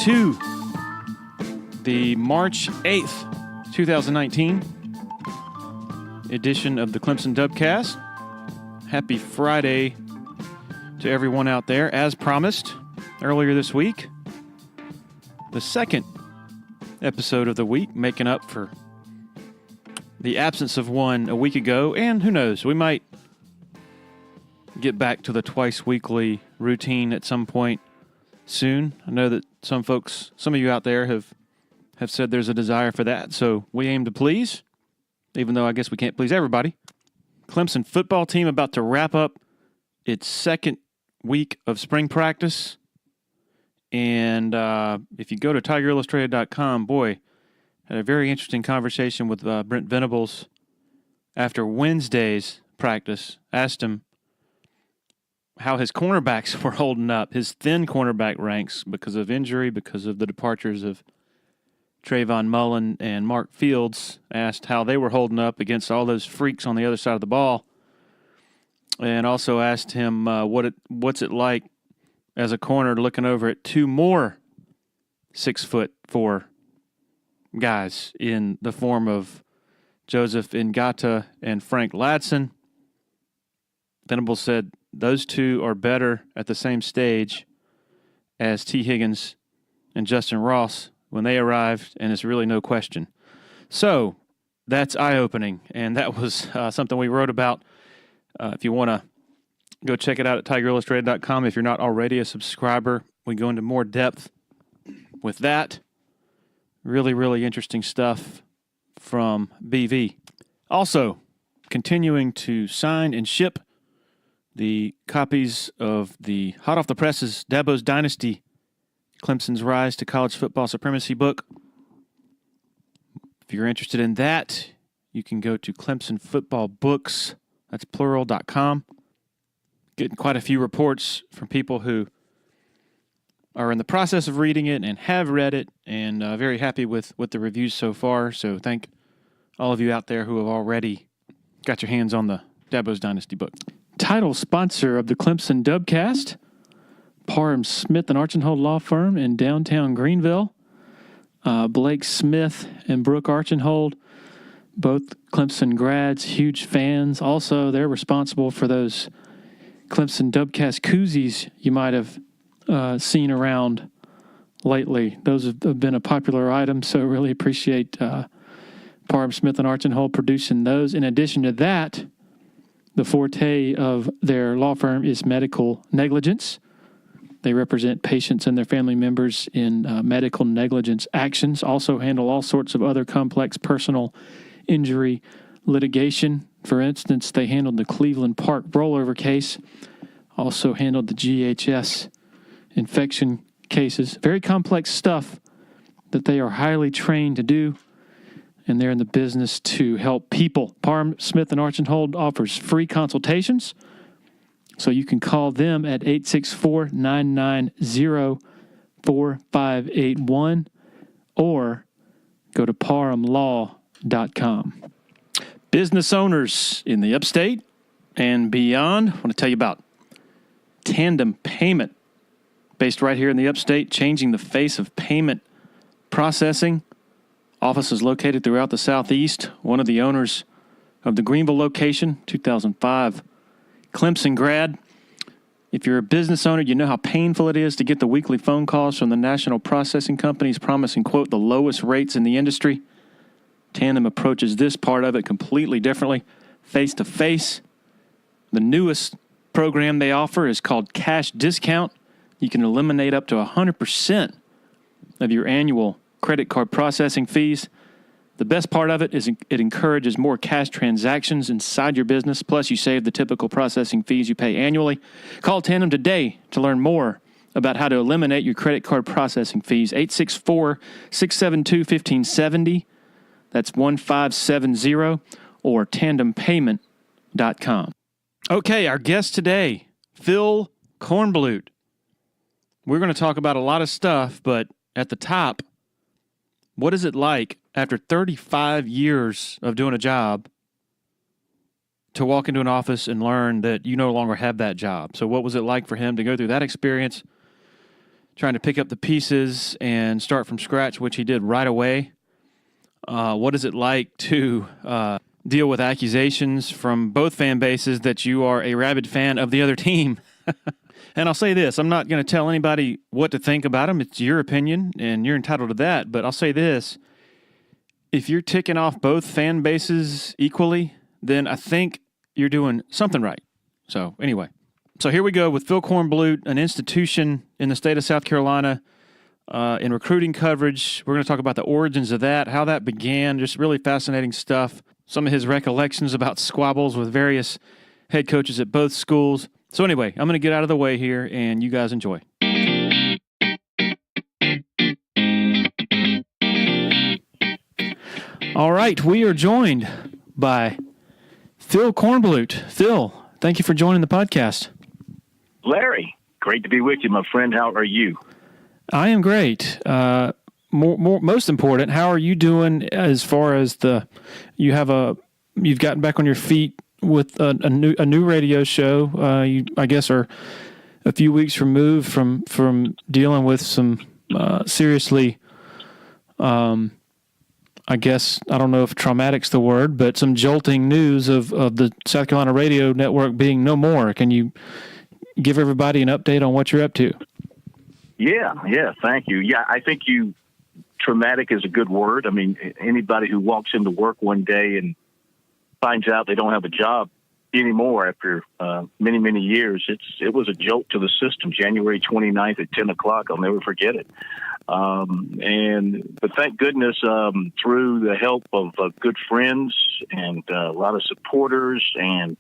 to the March 8th, 2019 edition of the Clemson Dubcast. Happy Friday to everyone out there. As promised earlier this week, the second episode of the week, making up for the absence of one a week ago. And who knows, we might get back to the twice weekly routine at some point soon. I know that some of you out there have said there's a desire for that, so we aim to please, even though I guess we can't please everybody. Clemson football team about to wrap up its second week of spring practice. And if you go to TigerIllustrated.com, boy, had a very interesting conversation with Brent Venables after Wednesday's practice. Asked him how his cornerbacks were holding up, his thin cornerback ranks because of injury, because of the departures of Trayvon Mullen and Mark Fields. Asked how they were holding up against all those freaks on the other side of the ball. And also asked him what's it like as a corner looking over at two more 6'4" guys in the form of Joseph Ngata and Frank Ladson. Venables said those two are better at the same stage as T. Higgins and Justin Ross when they arrived, and it's really no question. So that's eye-opening, and that was something we wrote about. If you want to go check it out at TigerIllustrated.com. If you're not already a subscriber, we go into more depth with that. Really, really interesting stuff from BV. Also, continuing to sign and ship the copies of the hot off the presses Dabo's Dynasty, Clemson's Rise to College Football Supremacy book. If you're interested in that, you can go to Clemson Football Books, that's plural.com. Getting quite a few reports from people who are in the process of reading it and have read it, and very happy with the reviews so far. So thank all of you out there who have already got your hands on the Dabo's Dynasty book. Title sponsor of the Clemson Dubcast, Parham Smith and Archenhold Law Firm in downtown Greenville. Blake Smith and Brooke Archenhold, both Clemson grads, huge fans. Also, they're responsible for those Clemson Dubcast koozies you might have seen around lately. Those have been a popular item, so really appreciate Parham Smith and Archenhold producing those. In addition to that, the forte of their law firm is medical negligence. They represent patients and their family members in medical negligence actions, also handle all sorts of other complex personal injury litigation. For instance, they handled the Cleveland Park rollover case, also handled the GHS infection cases. Very complex stuff that they are highly trained to do, and they're in the business to help people. Parham Smith and Archenhold offers free consultations, so you can call them at 864-990-4581 or go to parhamlaw.com. Business owners in the upstate and beyond, I want to tell you about Tandem Payment, based right here in the upstate, changing the face of payment processing. Office is located throughout the Southeast. One of the owners of the Greenville location, 2005 Clemson grad. If you're a business owner, you know how painful it is to get the weekly phone calls from the national processing companies promising, quote, the lowest rates in the industry. Tandem approaches this part of it completely differently, face-to-face. The newest program they offer is called Cash Discount. You can eliminate up to 100% of your annual credit card processing fees. The best part of it is it encourages more cash transactions inside your business, plus you save the typical processing fees you pay annually. Call Tandem today to learn more about how to eliminate your credit card processing fees. 864-672-1570. That's 1570 or tandempayment.com. Okay, our guest today, Phil Kornblut. We're going to talk about a lot of stuff, but at the top, what is it like after 35 years of doing a job to walk into an office and learn that you no longer have that job? So what was it like for him to go through that experience, trying to pick up the pieces and start from scratch, which he did right away. What is it like to deal with accusations from both fan bases that you are a rabid fan of the other team? And I'll say this, I'm not going to tell anybody what to think about them. It's your opinion, and you're entitled to that. But I'll say this, if you're ticking off both fan bases equally, then I think you're doing something right. So anyway, so here we go with Phil Kornblut, an institution in the state of South Carolina in recruiting coverage. We're going to talk about the origins of that, how that began, just really fascinating stuff. Some of his recollections about squabbles with various head coaches at both schools. So anyway, I'm going to get out of the way here, and you guys enjoy. All right, we are joined by Phil Kornblut. Phil, thank you for joining the podcast. Larry, great to be with you, my friend. How are you? I am great. Most important, how are you doing as far as you've gotten back on your feet with a new radio show? You, I guess, are a few weeks removed from dealing with some seriously, I guess, I don't know if traumatic's the word, but some jolting news of the South Carolina radio network being no more. Can you give everybody an update on what you're up to? Yeah, thank you. Yeah, I think traumatic is a good word. I mean, anybody who walks into work one day and finds out they don't have a job anymore after many, many years, it was a jolt to the system. January 29th at 10 o'clock, I'll never forget it. But thank goodness, through the help of good friends and a lot of supporters and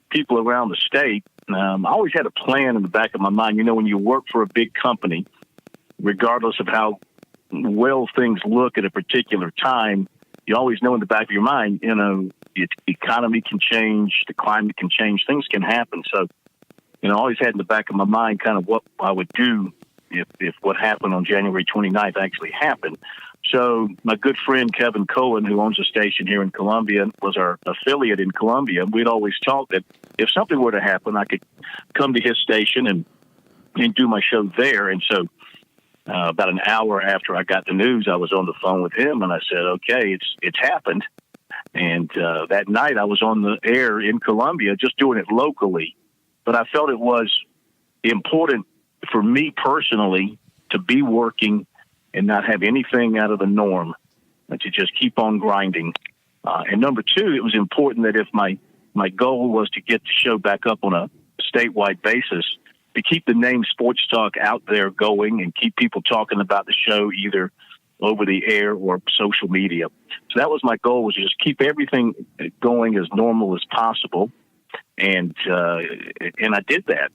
people around the state, I always had a plan in the back of my mind. You know, when you work for a big company, regardless of how well things look at a particular time, you always know in the back of your mind, you know, the economy can change, the climate can change, things can happen. So, you know, I always had in the back of my mind kind of what I would do if what happened on January 29th actually happened. So my good friend Kevin Cohen, who owns a station here in Columbia, was our affiliate in Columbia. We'd always talked that if something were to happen, I could come to his station and do my show there. And so about an hour after I got the news, I was on the phone with him, and I said, okay, it's happened. And that night I was on the air in Columbia just doing it locally. But I felt it was important for me personally to be working and not have anything out of the norm, and to just keep on grinding. And number two, it was important that if my goal was to get the show back up on a statewide basis, to keep the name Sports Talk out there going and keep people talking about the show either over the air or social media. So that was my goal, was to just keep everything going as normal as possible. And I did that.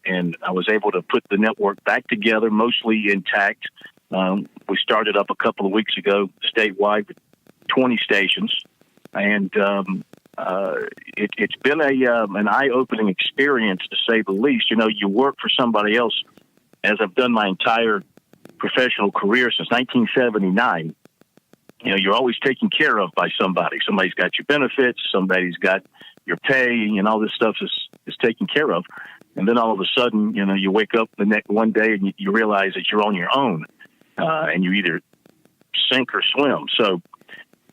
And I was able to put the network back together, mostly intact. We started up a couple of weeks ago statewide with 20 stations. And it's been an eye-opening experience, to say the least. You know, you work for somebody else, as I've done my entire professional career since 1979. You know, you're always taken care of by somebody. Somebody's got your benefits, somebody's got your pay, and all this stuff is taken care of. And then all of a sudden, you know, you wake up the next one day and you realize that you're on your own, and you either sink or swim. So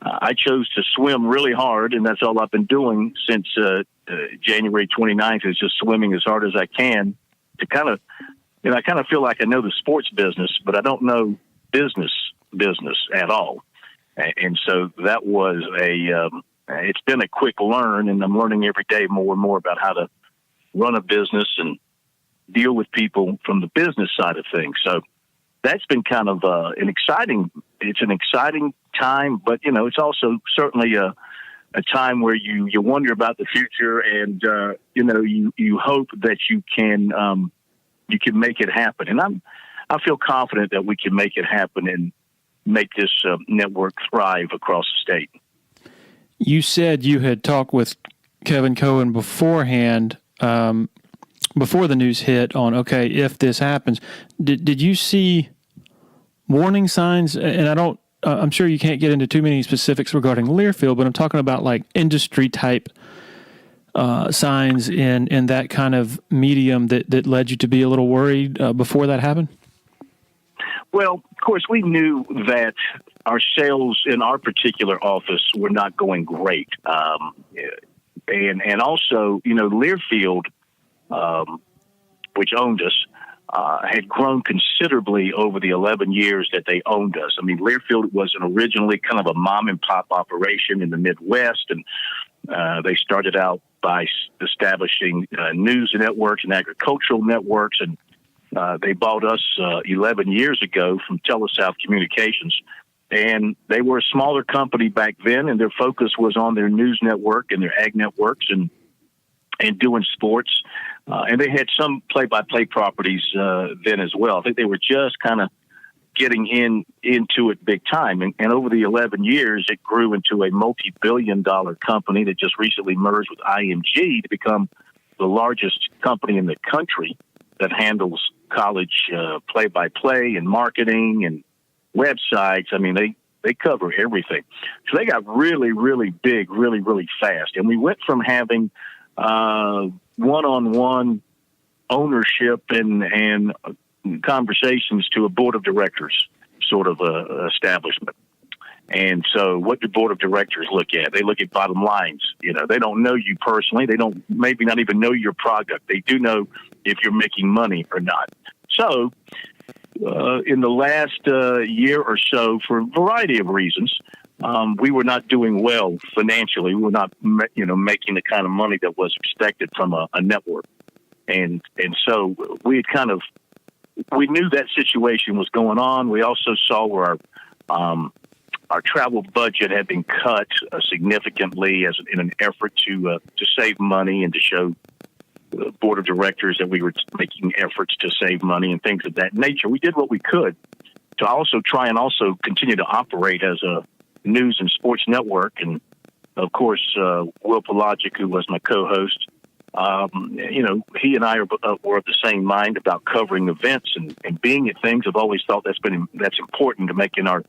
I chose to swim really hard, and that's all I've been doing since January 29th, is just swimming as hard as I can to kind of, you know, I kind of feel like I know the sports business, but I don't know business at all. And so that was it's been a quick learn, and I'm learning every day more and more about how to run a business and deal with people from the business side of things. So that's been kind of an exciting time, but, you know, it's also certainly a time where you wonder about the future, and, you know, you hope that you can make it happen. And I feel confident that we can make it happen and make this network thrive across the state. You said you had talked with Kevin Cohen beforehand, before the news hit, on, okay, if this happens. Did you see warning signs? And I'm sure you can't get into too many specifics regarding Learfield, but I'm talking about like industry type signs in that kind of medium that led you to be a little worried before that happened? Well, of course, we knew that our sales in our particular office were not going great. And also, Learfield, which owned us, had grown considerably over the 11 years that they owned us. I mean, Learfield was originally kind of a mom and pop operation in the Midwest, and they started out by establishing news networks and agricultural networks, and they bought us 11 years ago from TeleSouth Communications. And they were a smaller company back then, and their focus was on their news network and their ag networks and doing sports. And they had some play-by-play properties then as well. I think they were just kind of getting into it big time. And over the 11 years, it grew into a multi-billion-dollar company that just recently merged with IMG to become the largest company in the country that handles college play-by-play and marketing and websites. I mean, they cover everything. So they got really, really big, really, really fast. And we went from having one-on-one ownership and conversations to a board of directors sort of establishment. And so what do board of directors look at? They look at bottom lines. They don't know you personally. They don't maybe not even know your product. They do know if you're making money or not. So in the last year or so, for a variety of reasons, we were not doing well financially. We were not, making the kind of money that was expected from a network. And so we had we knew that situation was going on. We also saw where our travel budget had been cut significantly in an effort to save money and to show the board of directors that we were making efforts to save money and things of that nature. We did what we could to also try and also continue to operate as a news and sports network. And of course, Will Pelagic, who was my co-host, he and I were of the same mind about covering events and being at things. I've always thought that's important to making our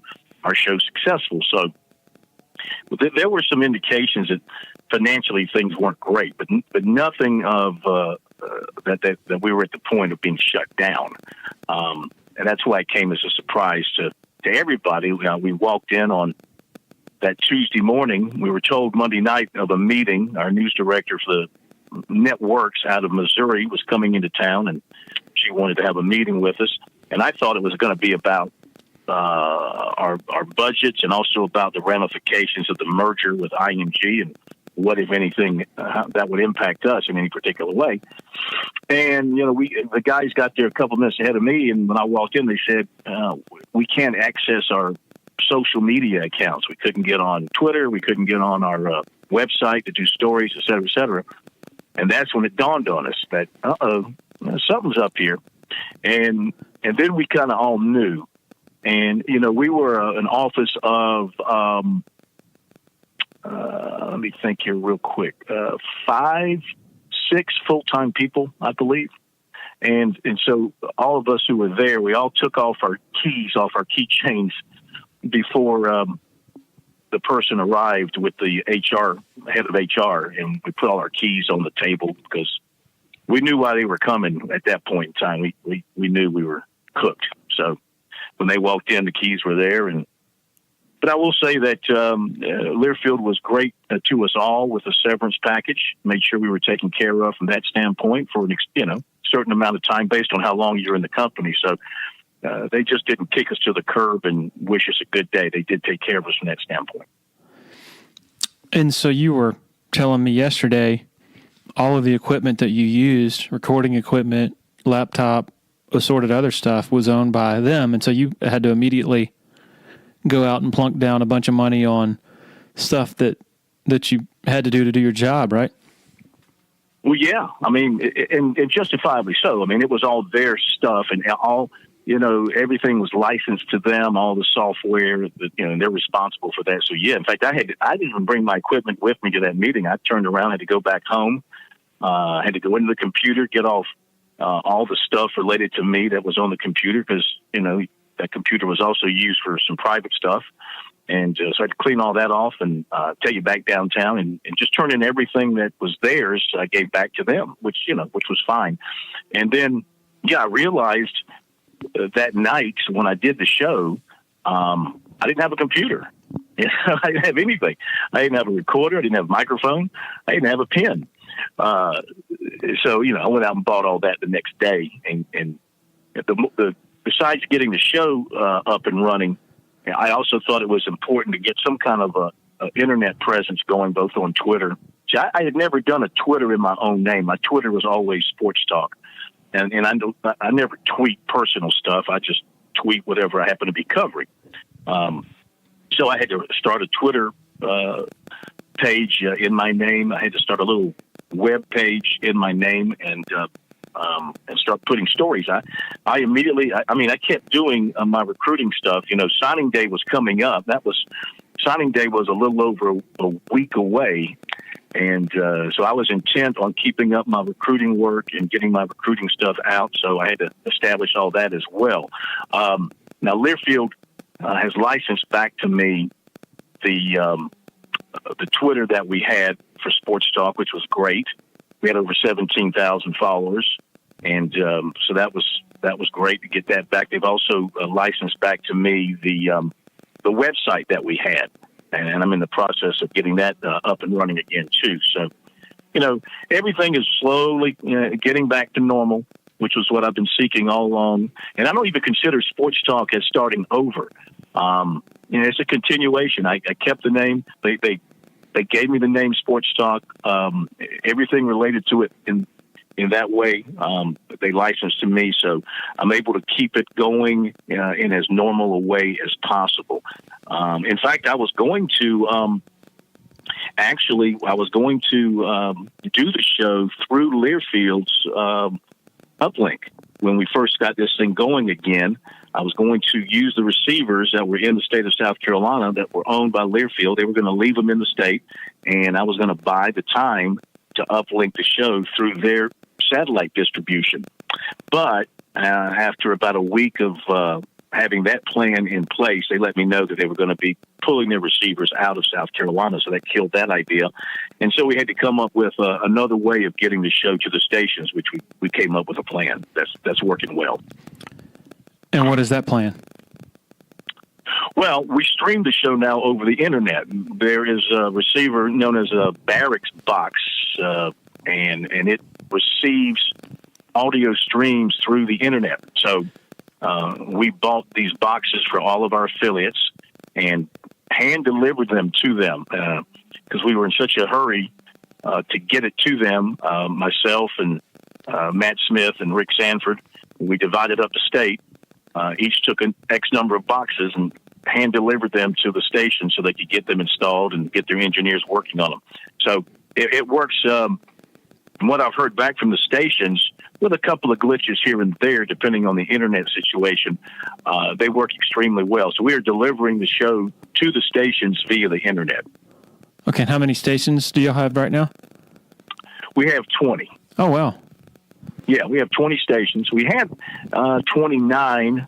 show successful. So there were some indications that financially things weren't great, but nothing of that we were at the point of being shut down. And that's why it came as a surprise to everybody. We walked in on that Tuesday morning. We were told Monday night of a meeting. Our news director for the networks out of Missouri was coming into town, and she wanted to have a meeting with us. And I thought it was going to be about our budgets and also about the ramifications of the merger with IMG and what, if anything, that would impact us in any particular way. And, the guys got there a couple minutes ahead of me, and when I walked in, they said, we can't access our social media accounts. We couldn't get on Twitter. We couldn't get on our website to do stories, et cetera, et cetera. And that's when it dawned on us that, something's up here. And then we kind of all knew. And, we were an office of, let me think here real quick, 5, 6 full-time people, I believe. And so all of us who were there, we all took off our keys off our keychains before the person arrived with the head of HR, and we put all our keys on the table because we knew why they were coming at that point in time. We knew we were cooked. So when they walked in, the keys were there. But I will say that Learfield was great to us all with a severance package, made sure we were taken care of from that standpoint for a certain amount of time based on how long you're in the company. So they just didn't kick us to the curb and wish us a good day. They did take care of us from that standpoint. And so you were telling me yesterday, all of the equipment that you used, recording equipment, laptop, assorted other stuff, was owned by them. And so you had to immediately go out and plunk down a bunch of money on stuff that you had to do your job, right? Well, yeah. I mean, and justifiably so. I mean, it was all their stuff, and all, everything was licensed to them, all the software, and they're responsible for that. So, yeah, in fact, I didn't even bring my equipment with me to that meeting. I turned around, had to go back home, had to go into the computer, get off all the stuff related to me that was on the computer because, that computer was also used for some private stuff. And so I had to clean all that off and take it back downtown and just turn in everything that was theirs. I gave back to them, which was fine. And then, I realized that night when I did the show, I didn't have a computer. I didn't have anything. I didn't have a recorder. I didn't have a microphone. I didn't have a pen. So, I went out and bought all that the next day. And besides getting the show up and running, I also thought it was important to get some kind of a internet presence going, both on Twitter. See, I had never done a Twitter in my own name. My Twitter was always Sports Talk. And I never tweet personal stuff. I just tweet whatever I happen to be covering. So I had to start a Twitter page in my name. I had to start a little web page in my name and start putting stories. I immediately, I kept doing my recruiting stuff. Signing day was coming up. Signing day was a little over a week away. And so I was intent on keeping up my recruiting work and getting my recruiting stuff out. So I had to establish all that as well. Now, Learfield has licensed back to me the Twitter that we had for Sports Talk, which was great. We had over 17,000 followers, and so that was great to get that back. They've also licensed back to me the website that we had, and I'm in the process of getting that up and running again too. So, everything is slowly getting back to normal, which was what I've been seeking all along. And I don't even consider Sports Talk as starting over. It's a continuation. I kept the name. They gave me the name Sports Talk. Everything related to it in that way, they licensed to me, so I'm able to keep it going in as normal a way as possible. In fact, I was going to do the show through Learfield's uplink. When we first got this thing going again, I was going to use the receivers that were in the state of South Carolina that were owned by Learfield. They were going to leave them in the state, and I was going to buy the time to uplink the show through their satellite distribution. But after about a week of having that plan in place, they let me know that they were going to be pulling their receivers out of South Carolina, so that killed that idea. And so we had to come up with another way of getting the show to the stations, which we came up with a plan that's working well. And what is that plan? Well, we stream the show now over the internet. There is a receiver known as a Barracks box, and it receives audio streams through the internet. So we bought these boxes for all of our affiliates and hand delivered them to them because we were in such a hurry to get it to them. Myself and Matt Smith and Rick Sanford, we divided up the state. Each took an X number of boxes and hand delivered them to the station so they could get them installed and get their engineers working on them. So it works. From what I've heard back from the stations, with a couple of glitches here and there, depending on the internet situation, they work extremely well. So we are delivering the show to the stations via the internet. Okay, and how many stations do you have right now? We have 20. Oh, wow. Yeah, we have 20 stations. We had 29,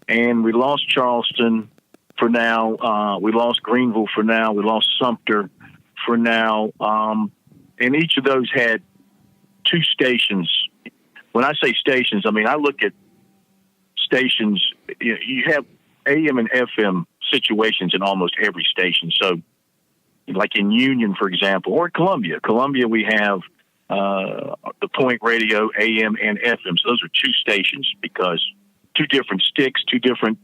and we lost Charleston for now. We lost Greenville for now. We lost Sumter for now. And each of those had 2 stations. When I say stations, I mean I look at stations. You have AM and FM situations in almost every station. So, like in Union, for example, or Columbia. Columbia, we have the Point Radio, AM and FM. So those are 2 stations because 2 different sticks, 2 different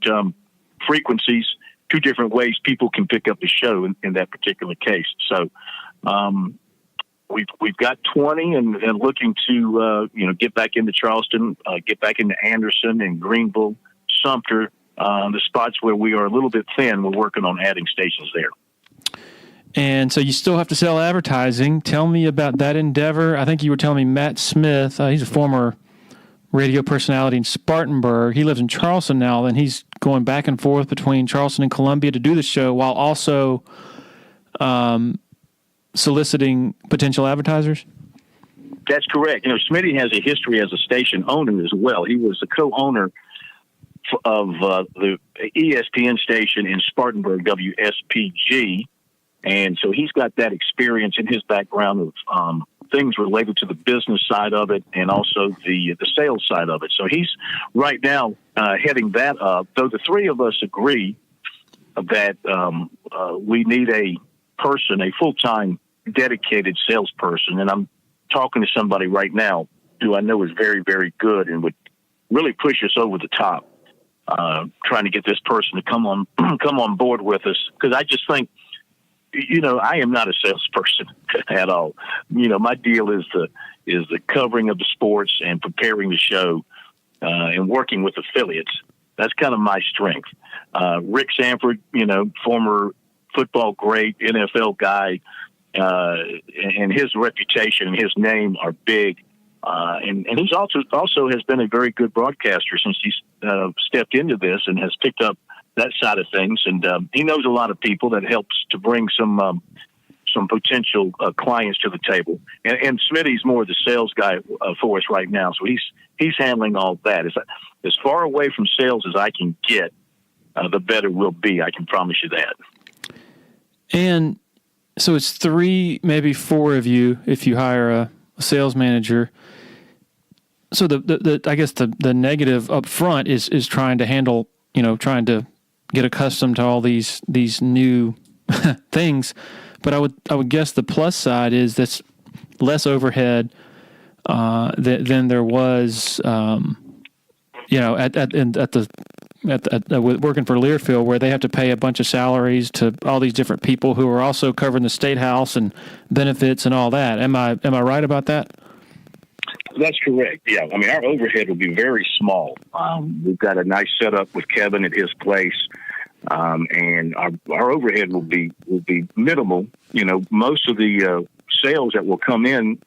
frequencies, 2 different ways people can pick up the show in that particular case. So we've got 20 and looking to get back into Charleston, get back into Anderson and Greenville, Sumter, the spots where we are a little bit thin. We're working on adding stations there. And so you still have to sell advertising. Tell me about that endeavor. I think you were telling me Matt Smith, he's a former radio personality in Spartanburg. He lives in Charleston now, and he's going back and forth between Charleston and Columbia to do the show while also soliciting potential advertisers? That's correct. Smitty has a history as a station owner as well. He was the co-owner of the ESPN station in Spartanburg, WSPG. And so he's got that experience in his background of things related to the business side of it and also the sales side of it. So he's right now heading that up, though the three of us agree that we need a full-time dedicated salesperson. And I'm talking to somebody right now who I know is very, very good and would really push us over the top, trying to get this person to come on board with us. Because I just think, I am not a salesperson at all. My deal is the covering of the sports and preparing the show and working with affiliates. That's kind of my strength. Rick Sanford, former football great, NFL guy, and his reputation and his name are big. And he's also has been a very good broadcaster since he's stepped into this and has picked up that side of things. And he knows a lot of people that helps to bring some potential clients to the table. And Smitty's more the sales guy for us right now. So he's handling all that. As far away from sales as I can get, the better we'll be. I can promise you that. And so it's 3, maybe 4 of you if you hire a sales manager. So I guess the negative up front is trying to handle, trying to get accustomed to all these new things. But I would guess the plus side is that's less overhead than there was, working for Learfield, where they have to pay a bunch of salaries to all these different people who are also covering the state house and benefits and all that. Am I right about that? That's correct. Yeah. I mean, our overhead will be very small. We've got a nice setup with Kevin at his place. And our overhead will be minimal. Most of the sales that will come in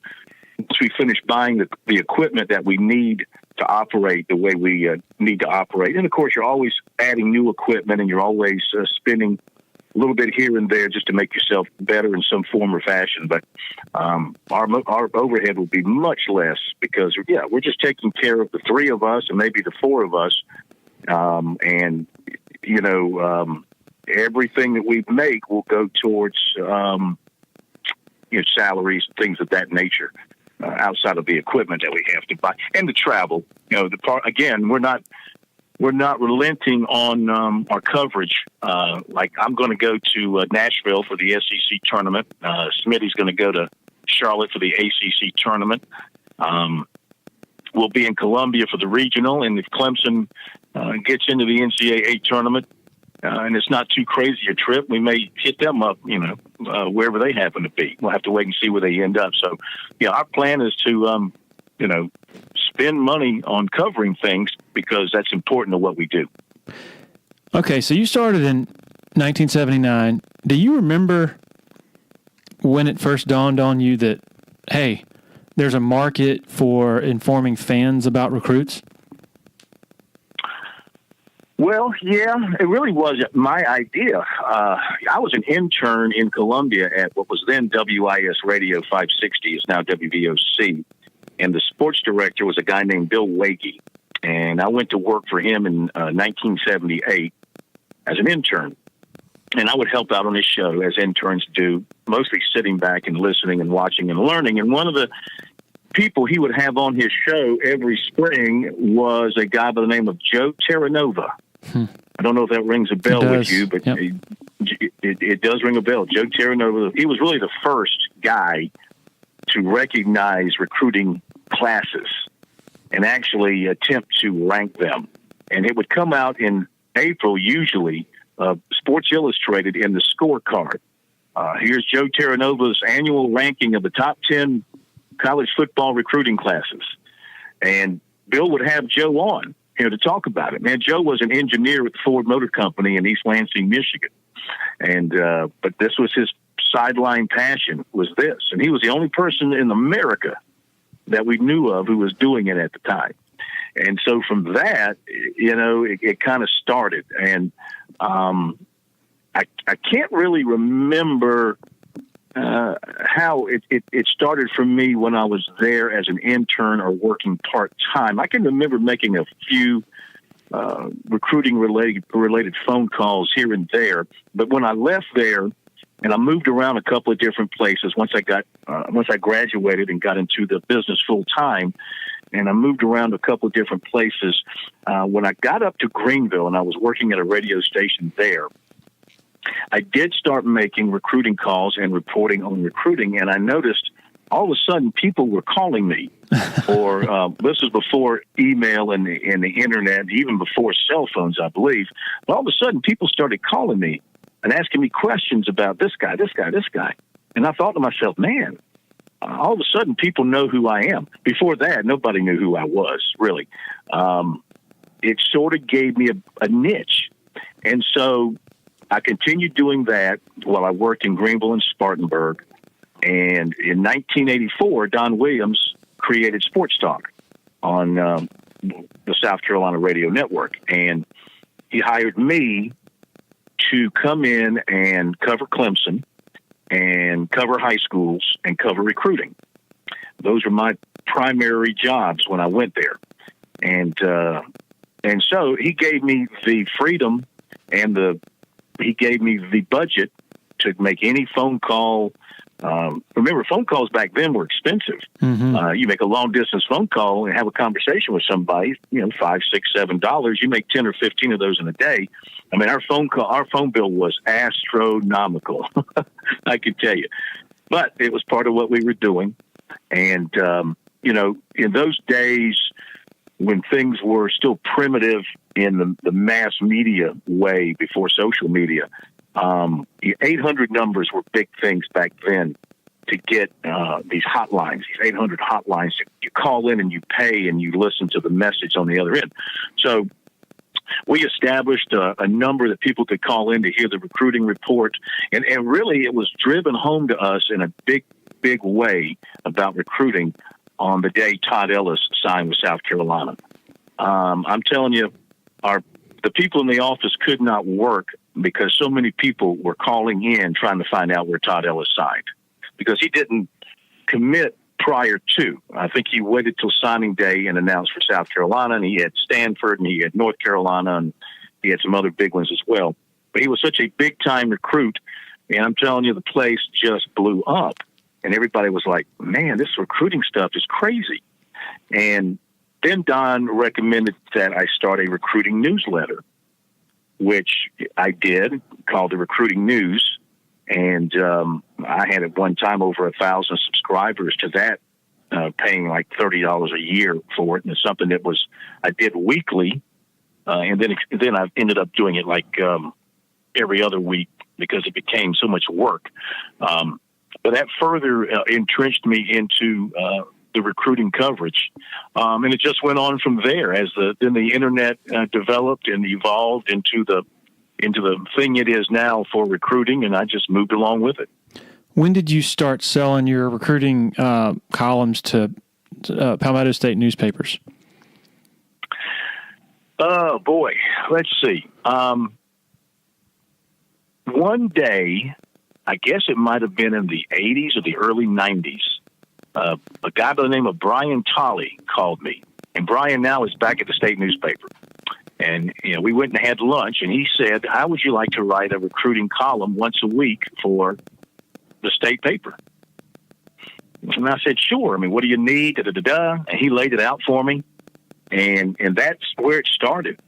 once we finish buying the equipment that we need to operate the way we need to operate. And of course, you're always adding new equipment, and you're always spending a little bit here and there just to make yourself better in some form or fashion. But our overhead will be much less because, we're just taking care of the 3 of us and maybe the 4 of us. And everything that we make will go towards, salaries, things of that nature, outside of the equipment that we have to buy and the travel. Again, we're not relenting on our coverage. Like I'm going to go to Nashville for the SEC tournament. Smitty's going to go to Charlotte for the ACC tournament. We'll be in Columbia for the regional, and if Clemson gets into the NCAA tournament, and it's not too crazy a trip, we may hit them up, wherever they happen to be. We'll have to wait and see where they end up. So, our plan is to, spend money on covering things because that's important to what we do. Okay, so you started in 1979. Do you remember when it first dawned on you that, hey, there's a market for informing fans about recruits? Well, yeah, it really was my idea. I was an intern in Columbia at what was then WIS Radio 560. It's now WVOC. And the sports director was a guy named Bill Wakey. And I went to work for him in 1978 as an intern. And I would help out on his show, as interns do, mostly sitting back and listening and watching and learning. And one of the people he would have on his show every spring was a guy by the name of Joe Terranova. I don't know if that rings a bell with you, but yep. It does ring a bell. Joe Terranova, he was really the first guy to recognize recruiting classes and actually attempt to rank them. And it would come out in April, usually, Sports Illustrated in the scorecard. Here's Joe Terranova's annual ranking of the top 10 college football recruiting classes. And Bill would have Joe on here to talk about it. Man, Joe was an engineer with the Ford Motor Company in East Lansing, Michigan. And but this was his sideline passion, was this. And he was the only person in America that we knew of who was doing it at the time. And so from that, it kind of started. And I can't really remember how it started for me when I was there as an intern or working part-time. I can remember making a few recruiting related phone calls here and there. But when I left there And I moved around a couple of different places once I graduated and got into the business full time. And I moved around a couple of different places. When I got up to Greenville and I was working at a radio station there, I did start making recruiting calls and reporting on recruiting. And I noticed all of a sudden people were calling me. Or this was before email and the internet, even before cell phones, I believe. But all of a sudden people started calling me and asking me questions about this guy. And I thought to myself, man, all of a sudden people know who I am. Before that, nobody knew who I was, really. It sort of gave me a niche. And so I continued doing that while I worked in Greenville and Spartanburg. And in 1984, Don Williams created Sports Talk on the South Carolina Radio Network. And he hired me to come in and cover Clemson and cover high schools and cover recruiting. Those were my primary jobs when I went there. And so he gave me the freedom and he gave me the budget to make any phone call. Remember, phone calls back then were expensive. Mm-hmm. You make a long distance phone call and have a conversation with somebody, $5, $6, $7. You make 10 or 15 of those in a day. I mean, our phone bill was astronomical. I can tell you, but it was part of what we were doing. And, in those days when things were still primitive in the mass media way before social media, 800 numbers were big things back then to get these hotlines, these 800 hotlines. You call in and you pay and you listen to the message on the other end. So we established a number that people could call in to hear the recruiting report. And really it was driven home to us in a big, big way about recruiting on the day Todd Ellis signed with South Carolina. I'm telling you, the people in the office could not work because so many people were calling in trying to find out where Todd Ellis signed, because he didn't commit prior to. I think he waited till signing day and announced for South Carolina, and he had Stanford, and he had North Carolina, and he had some other big ones as well. But he was such a big-time recruit, and I'm telling you, the place just blew up. And everybody was like, man, this recruiting stuff is crazy. And then Don recommended that I start a recruiting newsletter, which I did, called the Recruiting News. And I had at one time over 1,000 subscribers to that, paying like $30 a year for it. And it's something that I did weekly. And then I ended up doing it like every other week because it became so much work. But that further entrenched me into the recruiting coverage. And it just went on from there as then the internet developed and evolved into the thing it is now for recruiting, and I just moved along with it. When did you start selling your recruiting columns to Palmetto State newspapers? Oh, boy. Let's see. One day, I guess it might have been in the 80s or the early 90s, a guy by the name of Brian Tolley called me. And Brian now is back at the state newspaper. And, we went and had lunch, and he said, how would you like to write a recruiting column once a week for the state paper? And I said, sure. I mean, what do you need? Da-da-da-da. And he laid it out for me. And that's where it started.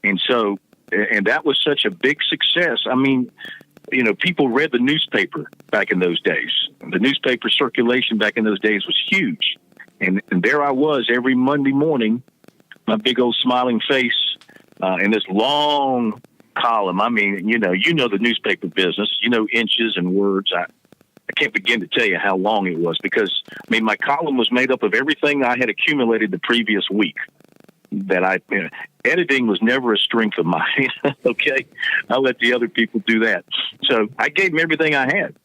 And so, and that was such a big success. I mean, people read the newspaper back in those days. The newspaper circulation back in those days was huge. And there I was every Monday morning, my big old smiling face, in this long column. I mean, you know the newspaper business, inches and words. I can't begin to tell you how long it was because, my column was made up of everything I had accumulated the previous week. Editing was never a strength of mine. Okay. I'll let the other people do that. So I gave them everything I had.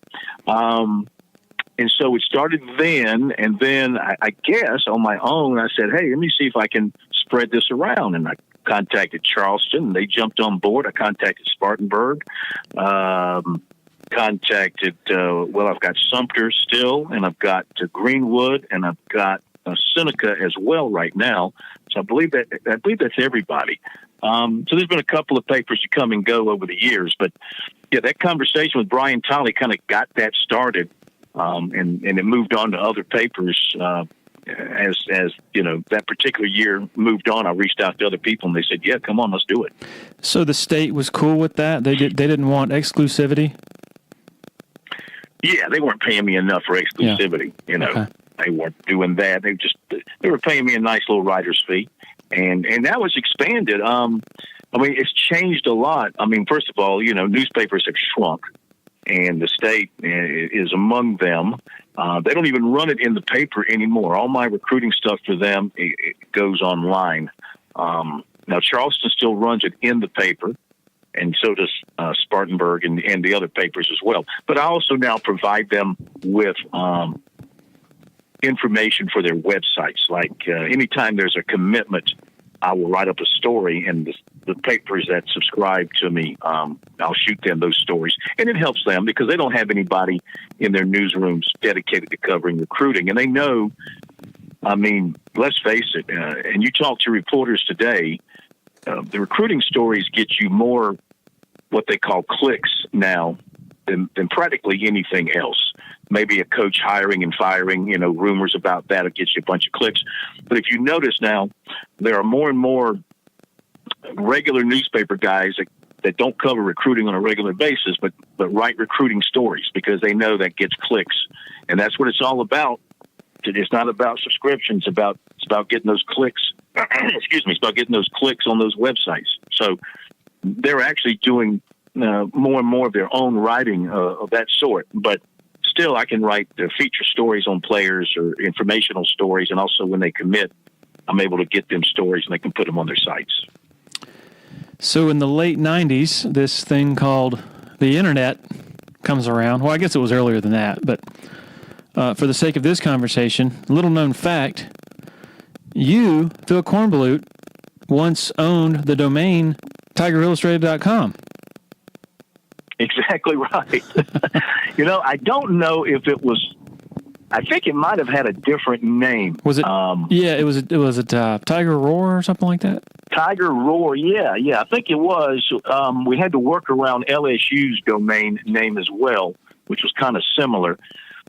And so it started then, and then I guess on my own, I said, hey, let me see if I can spread this around. And I contacted Charleston, and they jumped on board. I contacted Spartanburg, I've got Sumter still, and I've got Greenwood, and I've got Seneca as well right now. So I believe that's everybody. So there's been a couple of papers to come and go over the years, but Yeah, that conversation with Brian Tolley kind of got that started, and it moved on to other papers. As you know, that particular year moved on, I reached out to other people, and they said, "Yeah, come on, let's do it." So the state was cool with that. They didn't want exclusivity. Yeah, they weren't paying me enough for exclusivity. Yeah. You know, Okay. They weren't doing that. They were paying me a nice little writer's fee, and that was expanded. I mean, it's changed a lot. I mean, first of all, you know, newspapers have shrunk, and the state is among them. They don't even run it in the paper anymore. All my recruiting stuff for them it goes online. Now, Charleston still runs it in the paper, and so does Spartanburg and the other papers as well. But I also now provide them with information for their websites. Like anytime there's a commitment, I will write up a story, and the papers that subscribe to me, I'll shoot them those stories. And it helps them because they don't have anybody in their newsrooms dedicated to covering recruiting. And they know, I mean, let's face it, and you talk to reporters today, the recruiting stories get you more what they call clicks now than practically anything else. Maybe a coach hiring and firing, you know, rumors about that, it gets you a bunch of clicks. But if you notice now, there are more and more regular newspaper guys that don't cover recruiting on a regular basis, but write recruiting stories because they know that gets clicks. And that's what it's all about. It's not about subscriptions. It's about getting those clicks. Excuse me. It's about getting those clicks on those websites. So they're actually doing more and more of their own writing of that sort. But still, I can write feature stories on players or informational stories. And also when they commit, I'm able to get them stories and they can put them on their sites. So in the late 90s, this thing called the internet comes around. Well, I guess it was earlier than that, but for the sake of this conversation, little known fact, you, Phil Kornblut, once owned the domain TigerIllustrated.com. Exactly right. You know, I don't know if it was, I think it might have had a different name. Was it? Yeah, it was Tiger Roar or something like that? Tiger Roar, yeah. I think it was. We had to work around LSU's domain name as well, which was kind of similar.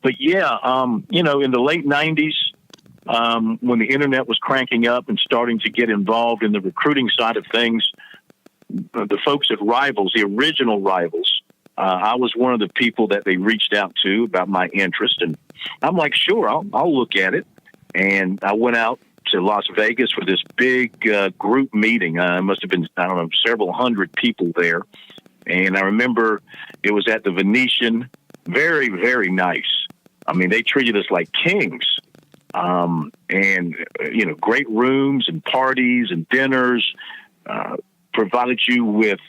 But yeah, you know, in the late 90s, when the internet was cranking up and starting to get involved in the recruiting side of things, the folks at Rivals, the original Rivals, I was one of the people that they reached out to about my interest. And I'm like, sure, I'll look at it. And I went out to Las Vegas for this big group meeting. It must have been, I don't know, several hundred people there. And I remember it was at the Venetian. Very, very nice. I mean, they treated us like kings. And, you know, great rooms and parties and dinners, provided you with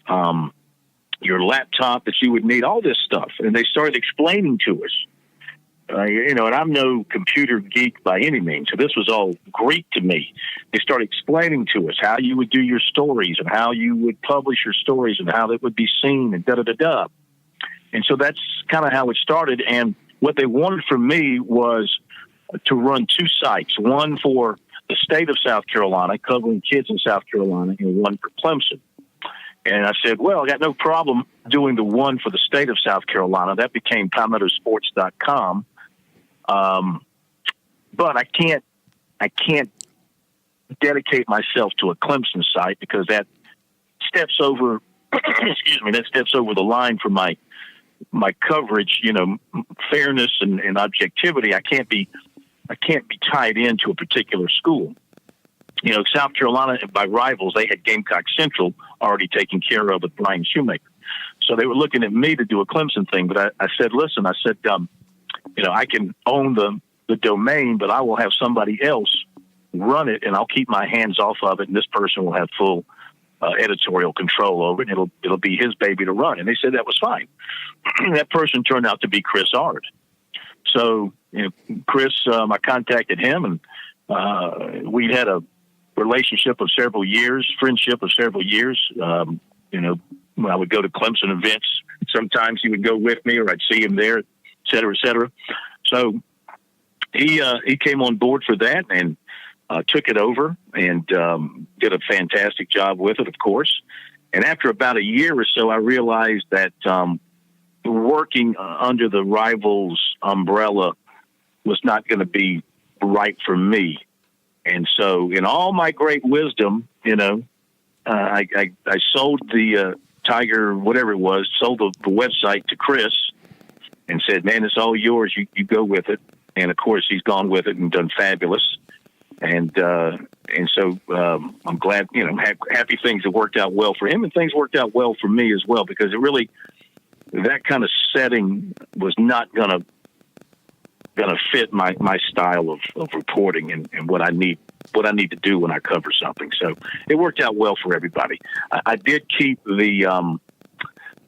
your laptop that you would need, all this stuff. And they started explaining to us, you know, and I'm no computer geek by any means, so this was all Greek to me. They started explaining to us how you would do your stories and how you would publish your stories and how that would be seen and da-da-da-da. And so that's kind of how it started. And what they wanted from me was to run two sites, one for the state of South Carolina, covering kids in South Carolina, and one for Clemson. And I said, well, I got no problem doing the one for the state of South Carolina. That became PalmettoSports.com. But I can't dedicate myself to a Clemson site because that steps over, that steps over the line for my coverage, you know, fairness and objectivity. I can't be tied into a particular school. You know, South Carolina, by Rivals, they had Gamecock Central already taken care of with Brian Shoemaker. So they were looking at me to do a Clemson thing. But I said, listen, you know, I can own the domain, but I will have somebody else run it, and I'll keep my hands off of it, and this person will have full editorial control over it, and it'll be his baby to run. And they said that was fine. That person turned out to be Chris Ard. So, you know, Chris, I contacted him, and we had a relationship of several years, friendship of several years. You know, I would go to Clemson events. Sometimes he would go with me, or I'd see him there, et cetera, et cetera. So he came on board for that and took it over and did a fantastic job with it, of course. And after about a year or so, I realized that working under the Rivals umbrella was not going to be right for me. And so in all my great wisdom, I sold the Tiger, whatever it was, sold the website to Chris and said, man, it's all yours. You go with it. And of course he's gone with it and done fabulous. And so I'm glad, happy things have worked out well for him, and things worked out well for me as well, because that kind of setting was not going to fit my style of reporting and what I need to do when I cover something. So it worked out well for everybody. I did keep the,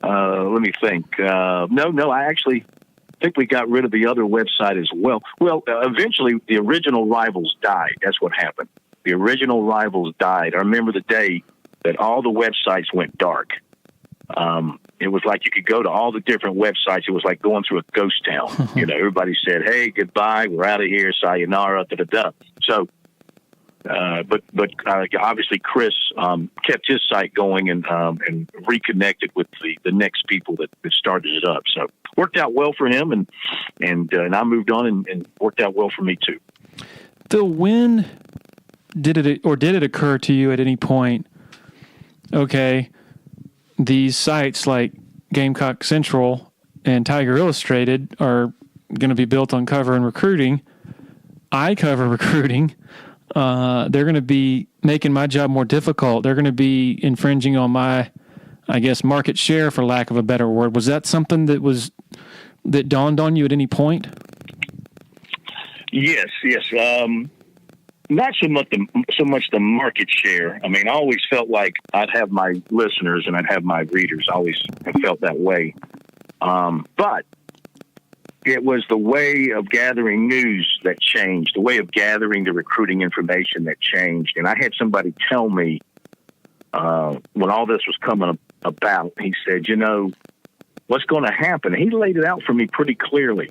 let me think. No, I actually think we got rid of the other website as well. Well, eventually the original Rivals died. That's what happened. The original Rivals died. I remember the day that all the websites went dark. It was like you could go to all the different websites. It was like going through a ghost town. Everybody said, hey, goodbye, we're out of here, sayonara, da-da-da. So, but obviously Chris kept his site going and reconnected with the next people that started it up. So worked out well for him, and I moved on and worked out well for me too. So when did it occur to you at any point, okay, these sites like Gamecock Central and Tiger Illustrated are going to be built on covering recruiting. I cover recruiting. They're going to be making my job more difficult. They're going to be infringing on my, I guess, market share, for lack of a better word. Was that something that dawned on you at any point? Yes. Not so much the market share. I mean, I always felt like I'd have my listeners and I'd have my readers. I always have felt that way. But it was the way of gathering news that changed, the way of gathering the recruiting information that changed. And I had somebody tell me when all this was coming about, he said, what's going to happen? And he laid it out for me pretty clearly.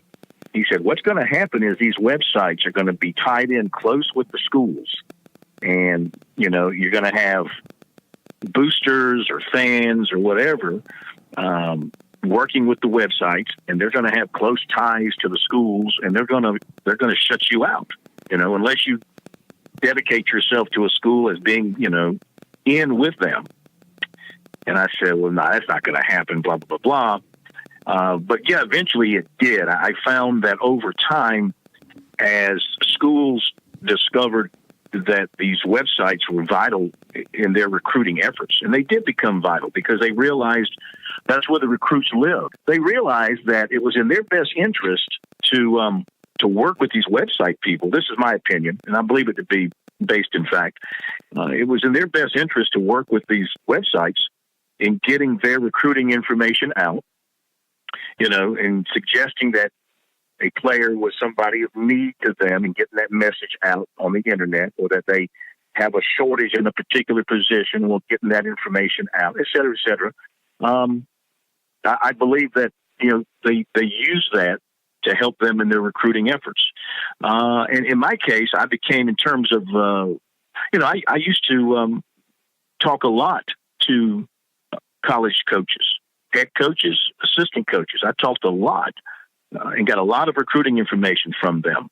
He said, what's going to happen is these websites are going to be tied in close with the schools. And, you're going to have boosters or fans or whatever working with the websites, and they're going to have close ties to the schools, and they're going to shut you out, unless you dedicate yourself to a school as being, in with them. And I said, well, no, that's not going to happen, blah, blah, blah, blah. But yeah, eventually it did. I found that over time, as schools discovered that these websites were vital in their recruiting efforts, and they did become vital because they realized that's where the recruits lived. They realized that it was in their best interest to work with these website people. This is my opinion, and I believe it to be based in fact. It was in their best interest to work with these websites in getting their recruiting information out, and suggesting that a player was somebody of need to them and getting that message out on the internet, or that they have a shortage in a particular position, well, getting that information out, et cetera, et cetera. I believe that, they use that to help them in their recruiting efforts. And in my case, I became, in terms of, I used to talk a lot to college coaches, head coaches, assistant coaches. I talked a lot and got a lot of recruiting information from them.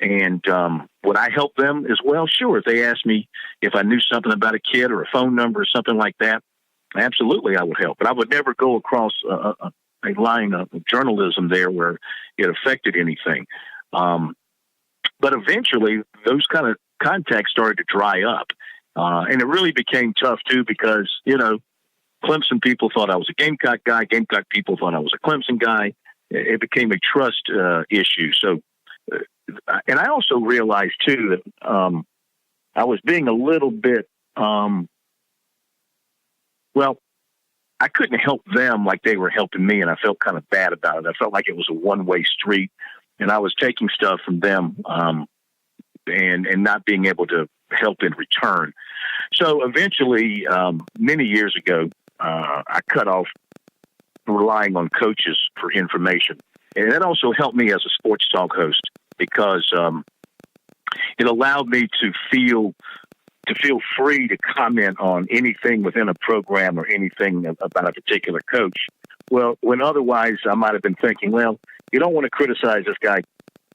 And would I help them as well? Sure. If they asked me if I knew something about a kid or a phone number or something like that, absolutely I would help. But I would never go across a line of journalism there where it affected anything. But eventually those kind of contacts started to dry up. And it really became tough too, because, Clemson people thought I was a Gamecock guy. Gamecock people thought I was a Clemson guy. It became a trust issue. So, and I also realized too that I was being a little bit, I couldn't help them like they were helping me, and I felt kind of bad about it. I felt like it was a one-way street, and I was taking stuff from them and not being able to help in return. So eventually, many years ago, I cut off relying on coaches for information. And that also helped me as a sports talk host, because it allowed me to feel free to comment on anything within a program or anything about a particular coach Well, when otherwise I might have been thinking, well, you don't want to criticize this guy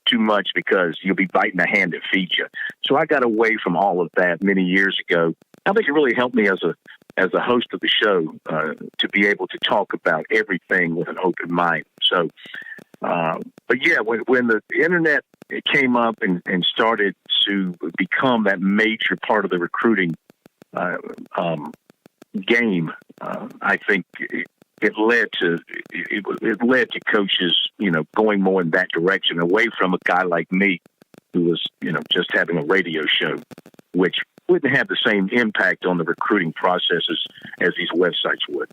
too much because you'll be biting the hand that feeds you. So I got away from all of that many years ago. I think it really helped me as a host of the show to be able to talk about everything with an open mind. So, but yeah, when the internet came up and started to become that major part of the recruiting game, I think it led to coaches, going more in that direction, away from a guy like me who was, just having a radio show, which wouldn't have the same impact on the recruiting processes as these websites would.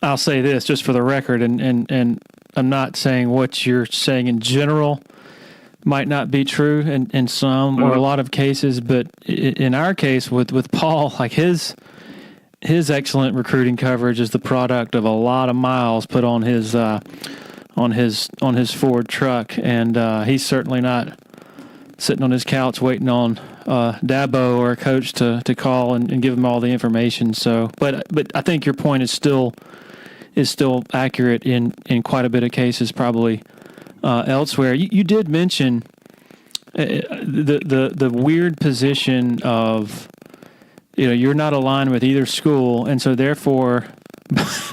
I'll say this just for the record, and I'm not saying what you're saying in general might not be true in some or a lot of cases, but in our case with Paul, like his excellent recruiting coverage is the product of a lot of miles put on his Ford truck, and he's certainly not sitting on his couch waiting on Dabo or a coach to call and give him all the information. So, but I think your point is still accurate in quite a bit of cases, probably elsewhere. You did mention the weird position of, you're not aligned with either school, and so therefore